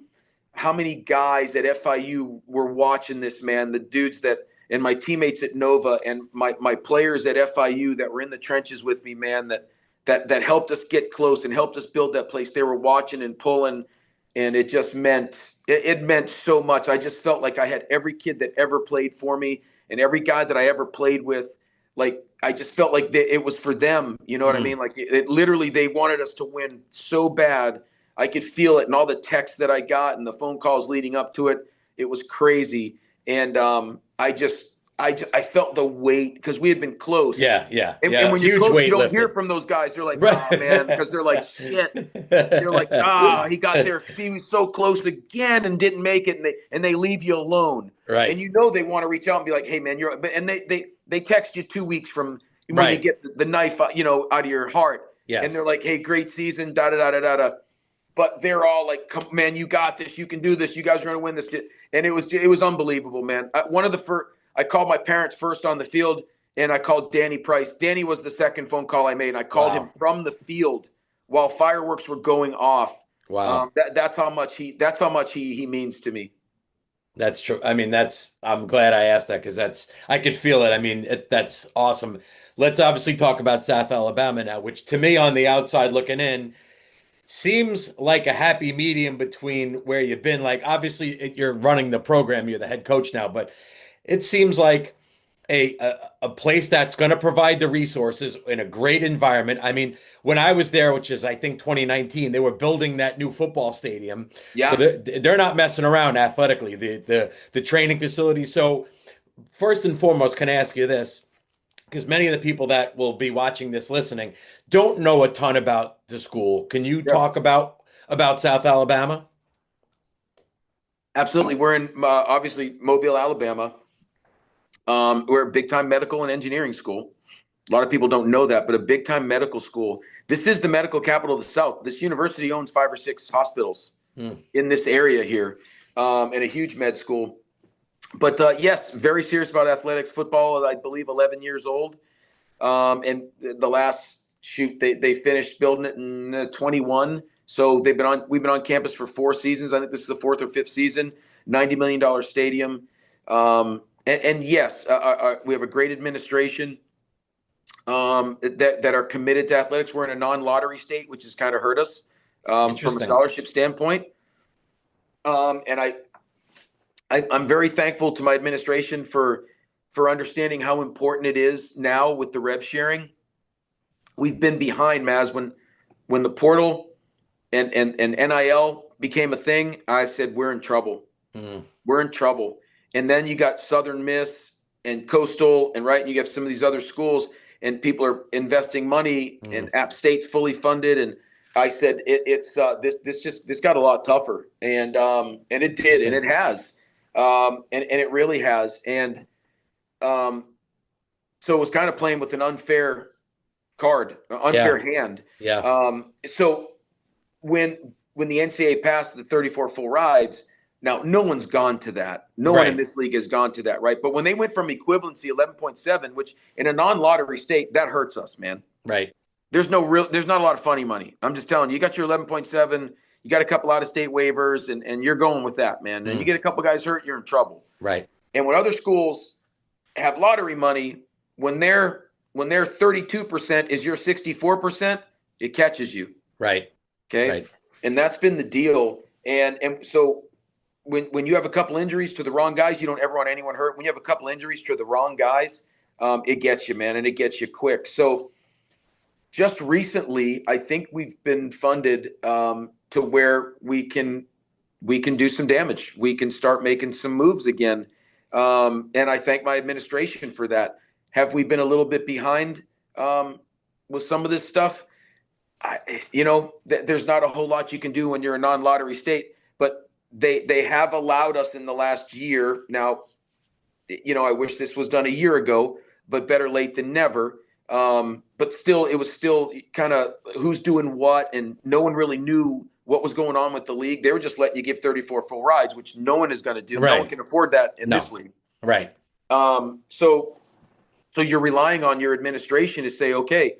S2: how many guys at FIU were watching this, man. The dudes that and my teammates at Nova and my players at FIU that were in the trenches with me, man, that helped us get close and helped us build that place. They were watching and pulling, and it just meant so much. I just felt like I had every kid that ever played for me and every guy that I ever played with. Like, I just felt like it was for them. You know what I mean? Like, it literally, they wanted us to win so bad. I could feel it, and all the texts that I got and the phone calls leading up to it. It was crazy. And I felt the weight because we had been close.
S1: Yeah, yeah,
S2: And
S1: yeah.
S2: when you're
S1: Huge
S2: close,
S1: weight
S2: you don't
S1: lifted.
S2: hear from those guys. They're like,
S1: Right.
S2: oh, man, because they're like, shit. They're like, he got there. He was so close again and didn't make it, and they leave you alone.
S1: Right.
S2: And they want to reach out and be like, hey, man, and they text you 2 weeks from when you
S1: Right.
S2: get the knife, out of your heart.
S1: Yes.
S2: And they're like, hey, great season, da da da da da da. But they're all like, come, man, you got this. You can do this. You guys are going to win this. And it was unbelievable, man. I called my parents first on the field, and I called Danny Price. Danny was the second phone call I made, and I called him from the field while fireworks were going off.
S1: Wow.
S2: That's how much he means to me.
S1: That's true. I mean, I'm glad I asked that because I could feel it. I mean, that's awesome. Let's obviously talk about South Alabama now, which to me on the outside looking in seems like a happy medium between where you've been. Like, obviously, you're running the program, you're the head coach now, but it seems like a place that's going to provide the resources in a great environment. I mean, when I was there, which is I think 2019, they were building that new football stadium.
S2: Yeah.
S1: So they're not messing around athletically, the training facilities. So first and foremost, can I ask you this? Because many of the people that will be watching this, listening, don't know a ton about the school. Can you
S2: Yes.
S1: talk about South Alabama?
S2: Absolutely. We're in obviously Mobile, Alabama. We're a big time medical and engineering school. A lot of people don't know that, but a big time medical school. This is the medical capital of the South. This university owns 5 or 6 hospitals in this area here, and a huge med school. But yes, very serious about athletics. Football, I believe, 11 years old. And the last they finished building it in 21. So we've been on campus for 4 seasons. I think this is the 4th or 5th season. $90 million stadium. And yes, we have a great administration that are committed to athletics. We're in a non-lottery state, which has kind of hurt us. from a
S1: Interesting.
S2: scholarship standpoint. And I'm very thankful to my administration for understanding how important it is now with the rev sharing. We've been behind, Maz, when the portal and NIL became a thing. I said we're in trouble. We're in trouble. And then you got Southern Miss and Coastal, and right, and you have some of these other schools, and people are investing money, and App State's fully funded. And I said this got a lot tougher, and it did, and it has, and it really has, and so it was kind of playing with an unfair card, an unfair hand.
S1: Yeah.
S2: So when the NCAA passed the 34 full rides, now no one's gone to that. No one in this league has gone to that, right? But when they went from equivalency 11.7, which in a non-lottery state, that hurts us, man.
S1: Right.
S2: There's not a lot of funny money. I'm just telling you, you got your 11.7, you got a couple out of state waivers, and you're going with that, man. And you get a couple guys hurt, you're in trouble.
S1: Right.
S2: And when other schools have lottery money, when their 32% is your 64%, it catches you.
S1: Right.
S2: Okay.
S1: Right.
S2: And that's been the deal. And so when you have a couple injuries to the wrong guys, you don't ever want anyone hurt. When you have a couple injuries to the wrong guys, it gets you, man, and it gets you quick. So just recently, I think we've been funded to where we can do some damage. We can start making some moves again. And I thank my administration for that. Have we been a little bit behind with some of this stuff? There's not a whole lot you can do when you're a non-lottery state, but they have allowed us in the last year. Now, I wish this was done a year ago, but better late than never. But still, it was still kind of who's doing what, and no one really knew what was going on with the league. They were just letting you give 34 full rides, which no one is going to do.
S1: Right.
S2: No one can afford that in this league.
S1: Right.
S2: So you're relying on your administration to say, okay,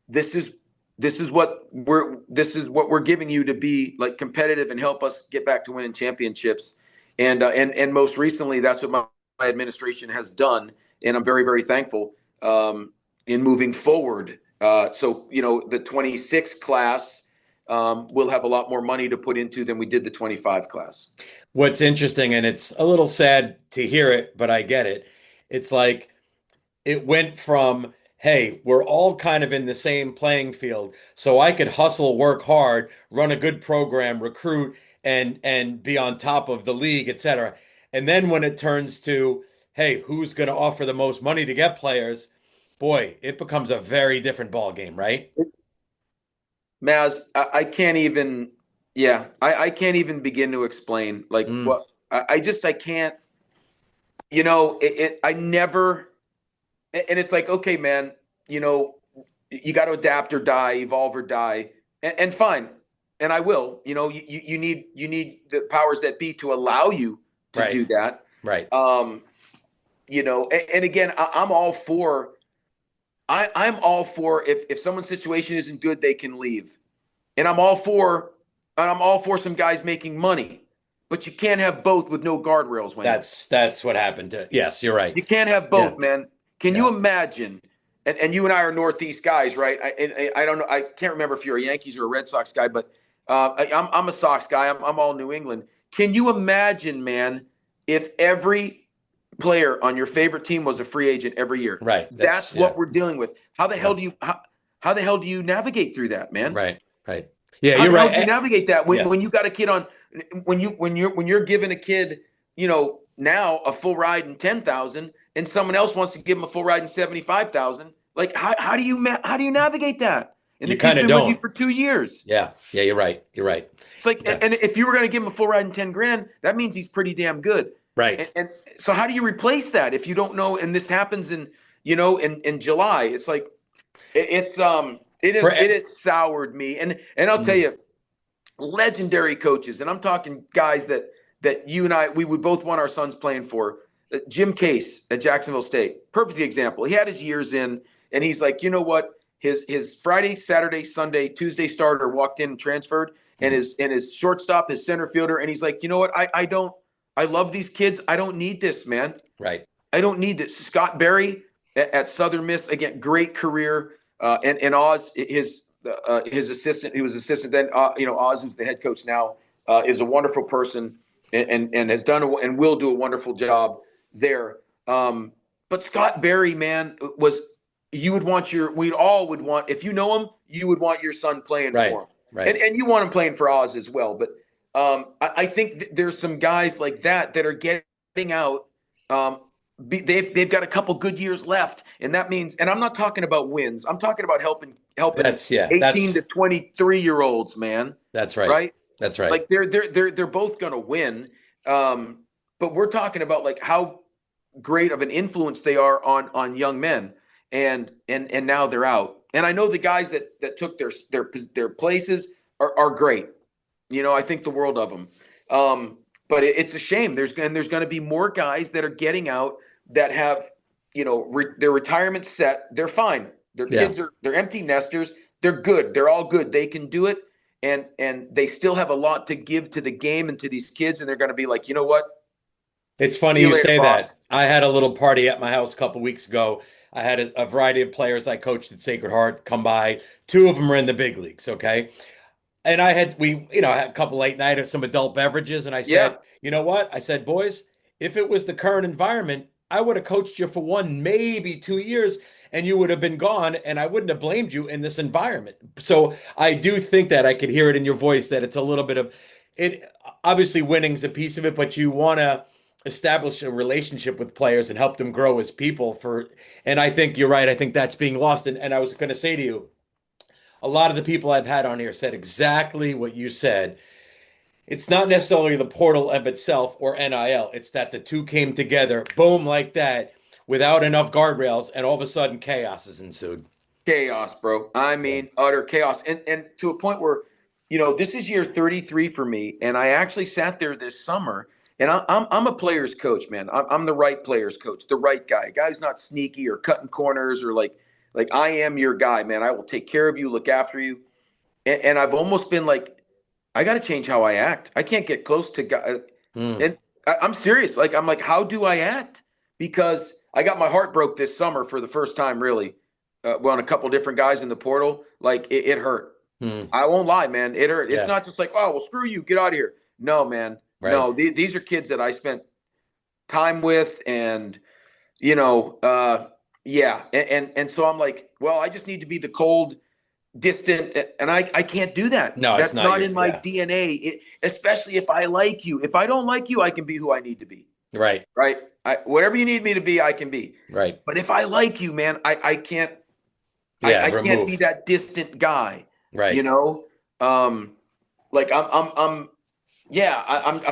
S2: this is what we're giving you to be like competitive and help us get back to winning championships. And most recently, that's what my administration has done. And I'm very, very thankful in moving forward. So, the 26 class will have a lot more money to put into than we did the 25 class.
S1: What's interesting, and it's a little sad to hear it, but I get it. It's like it went from, hey, we're all kind of in the same playing field, so I could hustle, work hard, run a good program, recruit, and be on top of the league, etc. And then when it turns to, hey, who's going to offer the most money to get players? Boy, it becomes a very different ball game, right?
S2: Maz, I can't even, I can't even begin to explain what I can't, I never, and it's like, okay, man, you got to adapt or die, evolve or die, and fine. And I will, you need the powers that be to allow you to do that.
S1: Right.
S2: And again, I'm all for, I'm all for if someone's situation isn't good, they can leave. And I'm all for some guys making money, but you can't have both with no guardrails, Wayne.
S1: That's what happened to, yes, you're right.
S2: You can't have both, man. Can you imagine? And you and I are Northeast guys, right? I don't know. I can't remember if you're a Yankees or a Red Sox guy, but I'm a Sox guy. I'm all New England. Can you imagine, man, if every player on your favorite team was a free agent every year?
S1: Right.
S2: That's what we're dealing with. How the hell do you navigate through that, man?
S1: Right. Right. Yeah,
S2: How
S1: you're
S2: the hell
S1: right.
S2: do you navigate that when you got a kid on when you're giving a kid, now a full ride in 10,000 and someone else wants to give him a full ride in 75,000? Like how do you navigate that? And
S1: You
S2: the kid's
S1: kinda
S2: been
S1: don't.
S2: with you for 2 years.
S1: Yeah, you're right. You're right.
S2: It's like, and if you were going to give him a full ride in 10 grand, that means he's pretty damn good.
S1: Right.
S2: And so how do you replace that if you don't know? And this happens in July. It's like, it has soured me. And I'll tell you, legendary coaches, and I'm talking guys that you and I, we would both want our sons playing for. Jim Case at Jacksonville State, perfect example. He had his years in, and he's like, you know what? His Friday, Saturday, Sunday, Tuesday starter walked in and transferred, and his shortstop, his center fielder, and he's like, you know what? I love these kids. I don't need this, man.
S1: Right.
S2: I don't need this. Scott Berry at Southern Miss, again, great career. And Oz, his his assistant. He was assistant then. Oz, who's the head coach now, is a wonderful person and has done and will do a wonderful job there. But Scott Barry, man, we'd all would want, if you know him, you would want your son playing
S1: Right.
S2: for him.
S1: Right.
S2: And you want him playing for Oz as well. But I think there's some guys like that are getting out. They've got a couple good years left, and that means. And I'm not talking about wins. I'm talking about helping
S1: That's
S2: 18 to 23-year-olds, man.
S1: That's right.
S2: Right.
S1: That's right.
S2: Like they're both going to win. But we're talking about like how great of an influence they are on young men, and now they're out. And I know the guys that took their places are great. I think the world of them. But it's a shame. There's going to be more guys that are getting out that have, their retirement set. They're fine. Their kids they're empty nesters. They're good. They're all good. They can do it. And they still have a lot to give to the game and to these kids. And they're going to be like, you know what?
S1: It's funny you say that. I had a little party at my house a couple weeks ago. I had a variety of players I coached at Sacred Heart come by. Two of them are in the big leagues. Okay. And I had a couple late night of some adult beverages. And I said, you know what? I said, boys, if it was the current environment, I would have coached you for 1, maybe 2 years, and you would have been gone, and I wouldn't have blamed you in this environment. So I do think that I could hear it in your voice that it's a little bit of it. Obviously, winning's a piece of it, but you want to establish a relationship with players and help them grow as people and I think you're right. I think that's being lost. And I was going to say to you, a lot of the people I've had on here said exactly what you said. It's not necessarily the portal of itself or NIL. It's that the two came together, boom, like that, without enough guardrails, and all of a sudden chaos has ensued.
S2: Chaos, bro. I mean, utter chaos. And to a point where, this is year 33 for me, and I actually sat there this summer, and I'm a player's coach, man. I'm the right player's coach, the right guy. A guy who's not sneaky or cutting corners or like I am your guy, man. I will take care of you, look after you. And I've almost been like, I got to change how I act. I can't get close to guys. And I'm serious. Like, I'm like, how do I act? Because I got my heart broke this summer for the first time, really, on a couple different guys in the portal. Like, it hurt. I won't lie, man. It hurt. It's not just like, oh, well, screw you. Get out of here. No, man. Right. No, these are kids that I spent time with and, And so I'm like, well, I just need to be the cold, distant, and I can't do that.
S1: No,
S2: that's not in my DNA, especially if I like you. If I don't like you, I can be who I need to be.
S1: Right.
S2: Right. Whatever you need me to be, I can be.
S1: Right.
S2: But if I like you, man, I can't. I can't be that distant guy.
S1: Right.
S2: Like I'm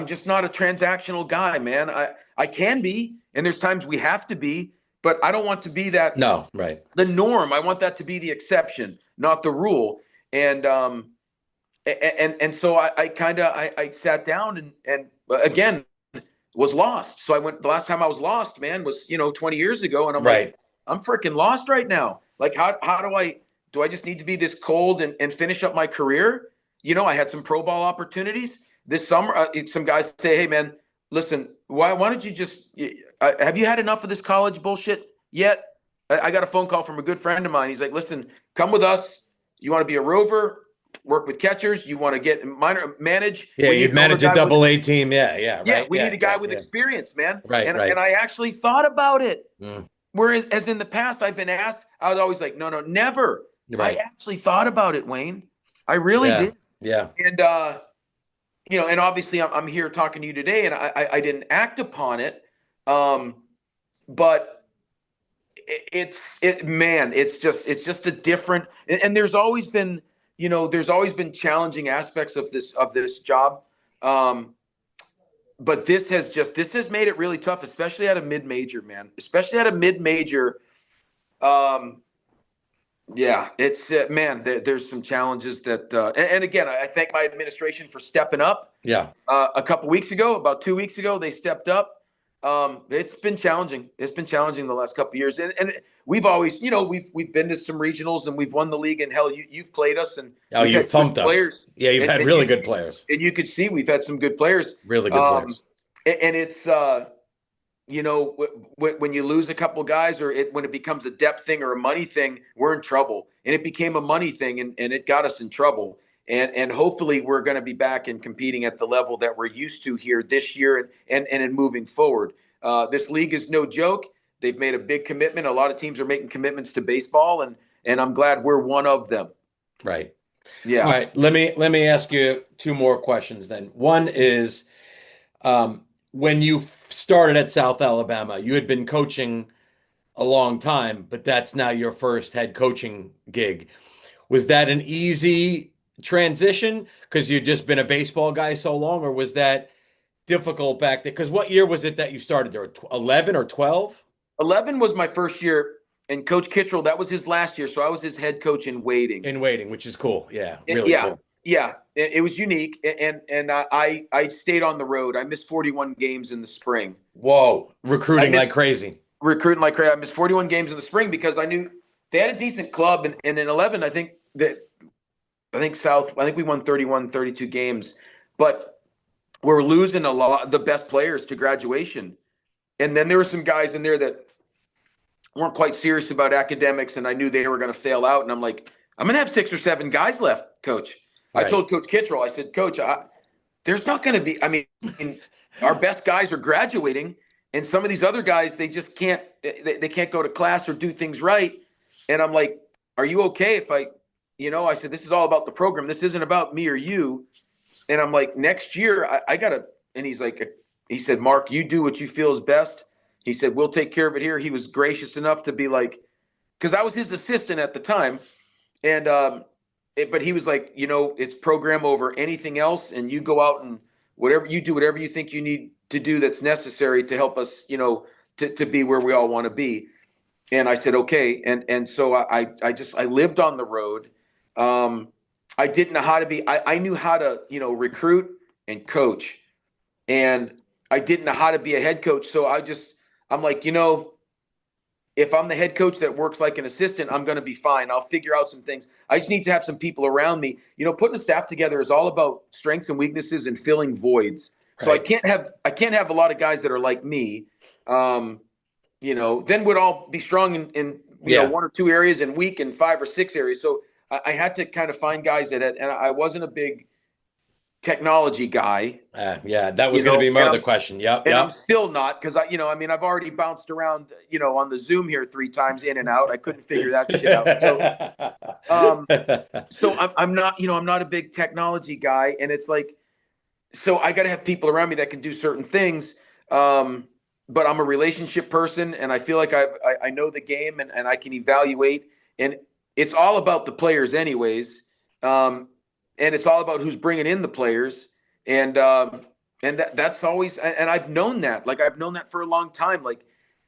S2: just not a transactional guy, man. I can be, and there's times we have to be, but I don't want to be that.
S1: No, right.
S2: The norm. I want that to be the exception, not the rule. And so I sat down and again was lost. So the last time I was lost, man, was 20 years ago, and I'm like, I'm freaking lost right now. Like, how do I just need to be this cold and finish up my career? I had some pro ball opportunities this summer. Some guys say, hey, man, listen, why don't you just have you had enough of this college bullshit yet? I got a phone call from a good friend of mine. He's like, listen, come with us. You want to be a rover, work with catchers. You want to get manage.
S1: Yeah, you'd manage a double-A team. Yeah. Right.
S2: Yeah, we need a guy with experience, man.
S1: Right,
S2: and,
S1: right.
S2: And I actually thought about it. Whereas as in the past, I've been asked, I was always like, no, never. Right. I actually thought about it, Wayne. I really did.
S1: Yeah.
S2: And, and obviously I'm here talking to you today, and I didn't act upon it. But it's just a different, and there's always been challenging aspects of this job. But this has made it really tough, especially at a mid-major, man, especially at a mid-major. There's some challenges that, and again, I thank my administration for stepping up.
S1: Yeah.
S2: About 2 weeks ago, they stepped up. It's been challenging. It's been challenging the last couple of years, and we've always, we've been to some regionals and we've won the league. And hell, you've played us, and
S1: you've thumped us. Players. Yeah, you've had really good players,
S2: and you could see we've had some good players.
S1: Really good players.
S2: And it's when you lose a couple guys, or when it becomes a depth thing or a money thing, we're in trouble. And it became a money thing, and it got us in trouble. And hopefully we're going to be back and competing at the level that we're used to here this year and in moving forward. This league is no joke. They've made a big commitment. A lot of teams are making commitments to baseball, and I'm glad we're one of them.
S1: Right. All
S2: Yeah.
S1: right. Let me ask you two more questions then. One is, when you started at South Alabama, you had been coaching a long time, but that's now your first head coaching gig. Was that an easy transition because you'd just been a baseball guy so long, or was that difficult back then? Because what year was it that you started there? 11 or 12?
S2: 11 was my first year, and Coach Kittrell, that was his last year. So I was his head coach in waiting.
S1: In waiting, which is cool. Yeah, really
S2: Yeah.
S1: cool.
S2: Yeah, it was unique, and I stayed on the road. I missed 41 games in the spring.
S1: Whoa, recruiting like crazy.
S2: Recruiting like crazy. I missed 41 games in the spring because I knew they had a decent club, and in 11, I think we won 31, 32 games, but we're losing a lot of the best players to graduation. And then there were some guys in there that weren't quite serious about academics, and I knew they were going to fail out. And I'm like, I'm going to have 6 or 7 guys left, Coach. I told Coach Kittrell, I said, Coach, there's not going to be, our best guys are graduating, and some of these other guys, they just can't, they can't go to class or do things right. And I'm like, are you okay if I said, this is all about the program. This isn't about me or you. And I'm like, next year I got to, and he said, Mark, you do what you feel is best. He said, we'll take care of it here. He was gracious enough to be like, because I was his assistant at the time. And, but he was like, it's program over anything else. And you go out and whatever you think you need to do that's necessary to help us, to be where we all want to be. And I said, okay. And so I lived on the road. I didn't know how to be, I knew how to, recruit and coach, and I didn't know how to be a head coach. So I'm like, if I'm the head coach that works like an assistant, I'm going to be fine. I'll figure out some things. I just need to have some people around me. Putting a staff together is all about strengths and weaknesses and filling voids. So I can't have a lot of guys that are like me. Then we'd all be strong in 1 or 2 areas and weak in 5 or 6 areas. So I had to kind of find guys and I wasn't a big technology guy.
S1: That was going to be my other question. Yep.
S2: I'm still not, because I've already bounced around, on the Zoom here 3 times in and out. I couldn't figure that shit out. So I'm not a big technology guy, and it's like, so I got to have people around me that can do certain things. But I'm a relationship person, and I feel like I know the game, and I can evaluate, and it's all about the players anyways. And it's all about who's bringing in the players. And that's always, and I've known that, I've known that for a long time.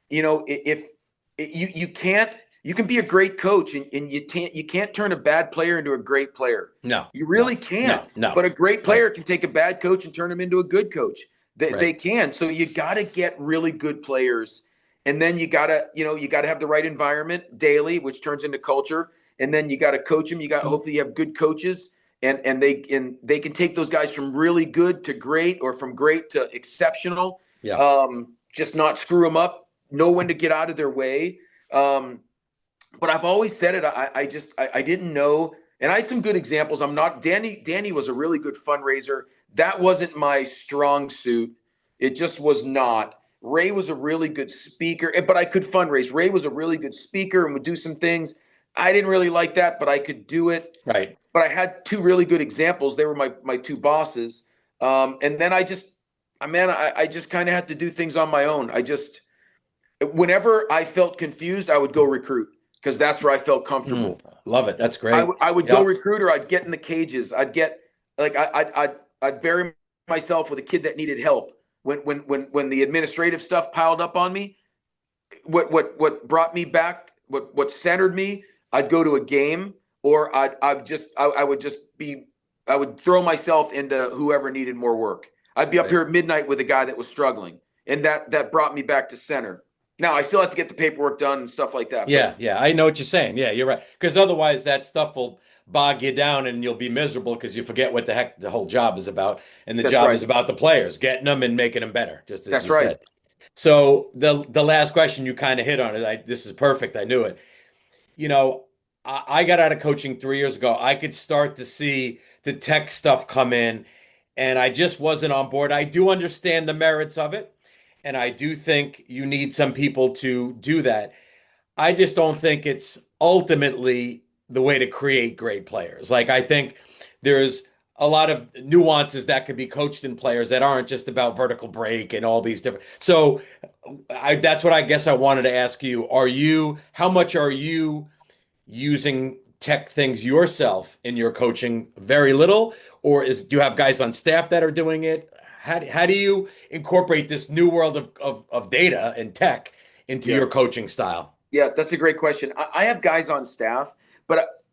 S2: If you can be a great coach, and you can't turn a bad player into a great player.
S1: No,
S2: you really can't.
S1: No.
S2: But a great player can take a bad coach and turn him into a good coach. They can. So you got to get really good players. And then you got to have the right environment daily, which turns into culture. And then you got to coach them. Hopefully you have good coaches. And they can take those guys from really good to great, or from great to exceptional. Yeah. Just not screw them up. Know when to get out of their way. But I've always said it. I didn't know, and I had some good examples. Danny was a really good fundraiser. That wasn't my strong suit. It just was not. Ray was a really good speaker, but I could fundraise. Ray was a really good speaker and would do some things. I didn't really like that, but I could do it.
S1: Right.
S2: But I had 2 really good examples. They were my 2 bosses. And then I just kind of had to do things on my own. Whenever I felt confused, I would go recruit, because that's where I felt comfortable.
S1: Love it. That's great.
S2: I would go recruit, or I'd get in the cages. I'd bury myself with a kid that needed help. When the administrative stuff piled up on me, what brought me back, what centered me, I'd go to a game, or I would throw myself into whoever needed more work. I'd be up here at midnight with a guy that was struggling, and that brought me back to center. Now I still have to get the paperwork done and stuff like that.
S1: Yeah, I know what you're saying. Yeah, you're right. Because otherwise that stuff will bog you down, and you'll be miserable because you forget what the heck the whole job is about. And the job is about the players, getting them and making them better, just as you said. So the last question you kind of hit on it. This is perfect. I knew it. You know, I got out of coaching 3 years ago. I could start to see the tech stuff come in, and I just wasn't on board. I do understand the merits of it, and I do think you need some people to do that. I just don't think it's ultimately the way to create great players. Like, I think there's a lot of nuances that could be coached in players that aren't just about vertical break and all these different. So that's what I guess I wanted to ask you. How much are you using tech things yourself in your coaching? Very little, or do you have guys on staff that are doing it? How do you incorporate this new world of data and tech into
S2: Yeah.
S1: your coaching style?
S2: Yeah, that's a great question. I have guys on staff, but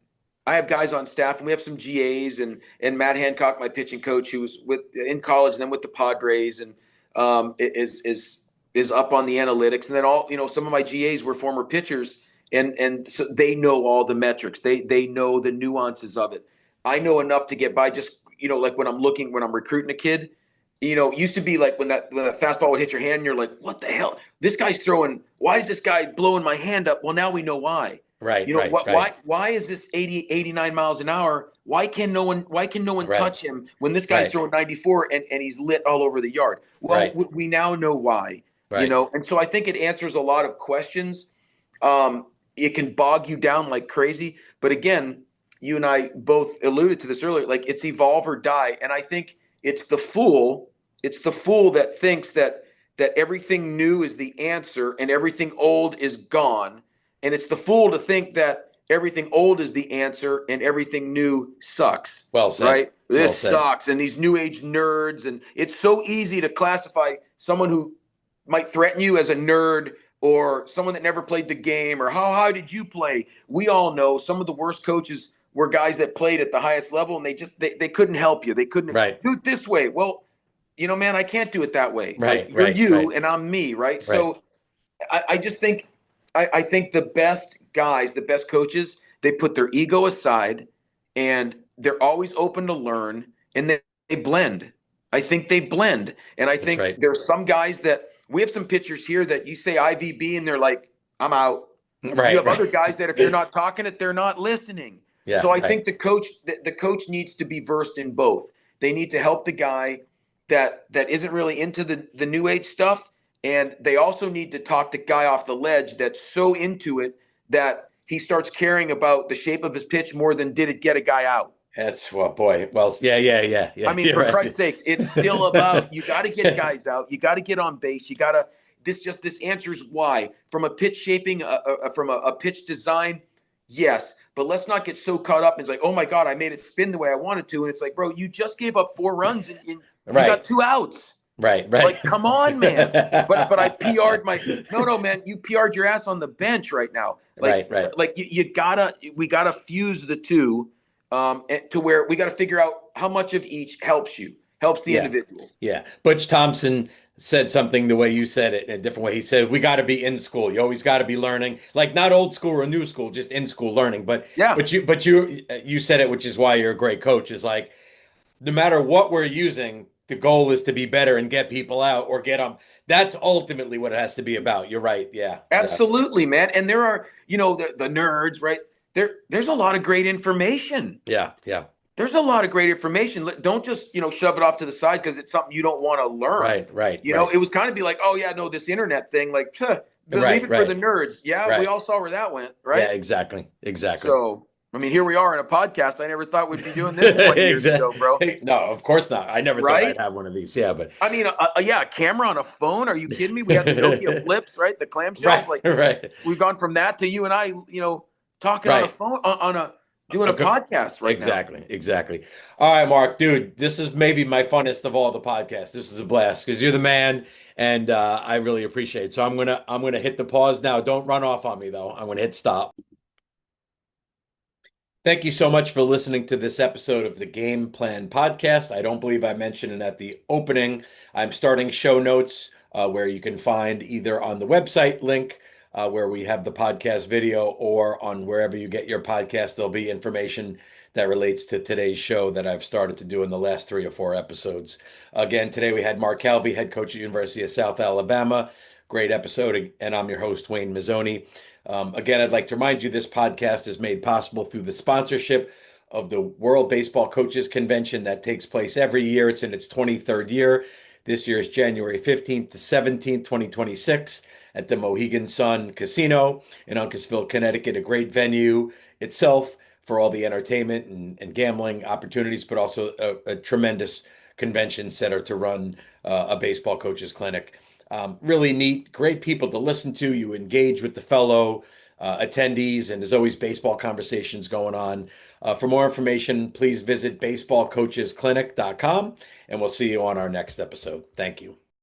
S2: I have guys on staff, and we have some GAs and Matt Hancock, my pitching coach, who was with in college and then with the Padres, and is up on the analytics. And then some of my GAs were former pitchers, and so they know all the metrics. They know the nuances of it. I know enough to get by. Just like when I'm recruiting a kid. It used to be like when that fastball would hit your hand, and you're like, what the hell? This guy's throwing. Why is this guy blowing my hand up? Well, now we know why.
S1: Right, right,
S2: What?
S1: right,
S2: Why is this 80, 89 miles an hour? Why can no one
S1: right,
S2: touch him when this guy's
S1: right,
S2: throwing 94 and he's lit all over the yard? Well,
S1: right,
S2: we now know why.
S1: right.
S2: And so I think it answers a lot of questions. It can bog you down like crazy, but again, you and I both alluded to this earlier. Like, it's evolve or die, and I think it's the fool that thinks that everything new is the answer and everything old is gone. And it's the fool to think that everything old is the answer and everything new sucks.
S1: Well said.
S2: Right?
S1: Well
S2: This
S1: said.
S2: sucks. And these new age nerds. And it's so easy to classify someone who might threaten you as a nerd or someone that never played the game, or how high did you play? We all know some of the worst coaches were guys that played at the highest level, and they couldn't help you. They couldn't
S1: Right,
S2: do it this way. Well, man, I can't do it that way. Like,
S1: right,
S2: you're
S1: right,
S2: you
S1: right,
S2: and I'm me, right?
S1: right.
S2: So I just think I think the best guys, the best coaches, they put their ego aside and they're always open to learn, and they blend. I think they blend. And I
S1: That's
S2: think
S1: right.
S2: there's some guys that we have some pitchers here that you say IVB and they're like, I'm out. You
S1: Right,
S2: have other
S1: right.
S2: guys that if you're not talking it, they're not listening.
S1: Yeah,
S2: So I
S1: right.
S2: think the coach needs to be versed in both. They need to help the guy that isn't really into the new age stuff, and they also need to talk the guy off the ledge that's so into it that he starts caring about the shape of his pitch more than did it get a guy out.
S1: That's well, boy. Well, yeah, yeah, yeah,
S2: I
S1: yeah.
S2: mean,
S1: You're
S2: for
S1: right.
S2: Christ's sakes, it's still about you got to get guys out, you got to get on base, you got to this answers why from a pitch shaping, from a pitch design, yes. But let's not get so caught up and it's like, oh my God, I made it spin the way I wanted to, and it's like, bro, you just gave up 4 runs and you got
S1: Right,
S2: 2 outs.
S1: right, right.
S2: Like, come on, man. But I PR'd my no, man. You PR'd your ass on the bench right now.
S1: Right, right.
S2: We gotta fuse the two, to where we gotta figure out how much of each helps the
S1: Yeah,
S2: individual.
S1: yeah. Butch Thompson said something the way you said it in a different way. He said, "We got to be in school. You always got to be learning, like not old school or new school, just in school learning." But
S2: Yeah,
S1: you said it, which is why you're a great coach. Is like no matter what we're using, the goal is to be better and get people out or get them. That's ultimately what it has to be about. You're right. Yeah, yeah,
S2: absolutely, man. And there are, the nerds, right? There's a lot of great information.
S1: yeah, yeah.
S2: There's a lot of great information. Don't just, shove it off to the side because it's something you don't want to learn.
S1: Right, right, right,
S2: It was kind of be like, oh yeah, no, this internet thing, like, leave
S1: right,
S2: it for the
S1: right,
S2: nerds. Yeah, we
S1: right.
S2: all saw where that went,
S1: Yeah,
S2: right?
S1: exactly, exactly.
S2: So, I mean, here we are in a podcast. I never thought we'd be doing this 20 years ago, bro.
S1: Exactly. No, of course not. I never thought I'd
S2: Right?
S1: have one of these. Yeah, but
S2: I mean, yeah, a camera on a phone. Are you kidding me? We had the Nokia flips, right? The clamshells.
S1: right,
S2: Like,
S1: right,
S2: we've gone from that to you and I, talking on a
S1: right.
S2: phone, doing
S1: A
S2: a
S1: good,
S2: podcast right now.
S1: exactly, exactly. All right, Mark, dude, this is maybe my funnest of all the podcasts. This is a blast because you're the man, and I really appreciate it. So I'm gonna hit the pause now. Don't run off on me though. I'm gonna hit stop. Thank you so much for listening to this episode of the Game Plan Podcast. I don't believe I mentioned it at the opening. I'm starting show notes where you can find either on the website link where we have the podcast video or on wherever you get your podcast. There'll be information that relates to today's show that I've started to do in the last 3 or 4 episodes. Again, today we had Mark Calvi, head coach at University of South Alabama. Great episode, and I'm your host, Wayne Mazzoni. Again, I'd like to remind you this podcast is made possible through the sponsorship of the World Baseball Coaches Convention that takes place every year. It's in its 23rd year. This year is January 15th to 17th, 2026 at the Mohegan Sun Casino in Uncasville, Connecticut, a great venue itself for all the entertainment and gambling opportunities, but also a tremendous convention center to run a baseball coaches clinic. Really neat, great people to listen to. You engage with the fellow attendees, and there's always baseball conversations going on. For more information, please visit baseballcoachesclinic.com, and we'll see you on our next episode. Thank you.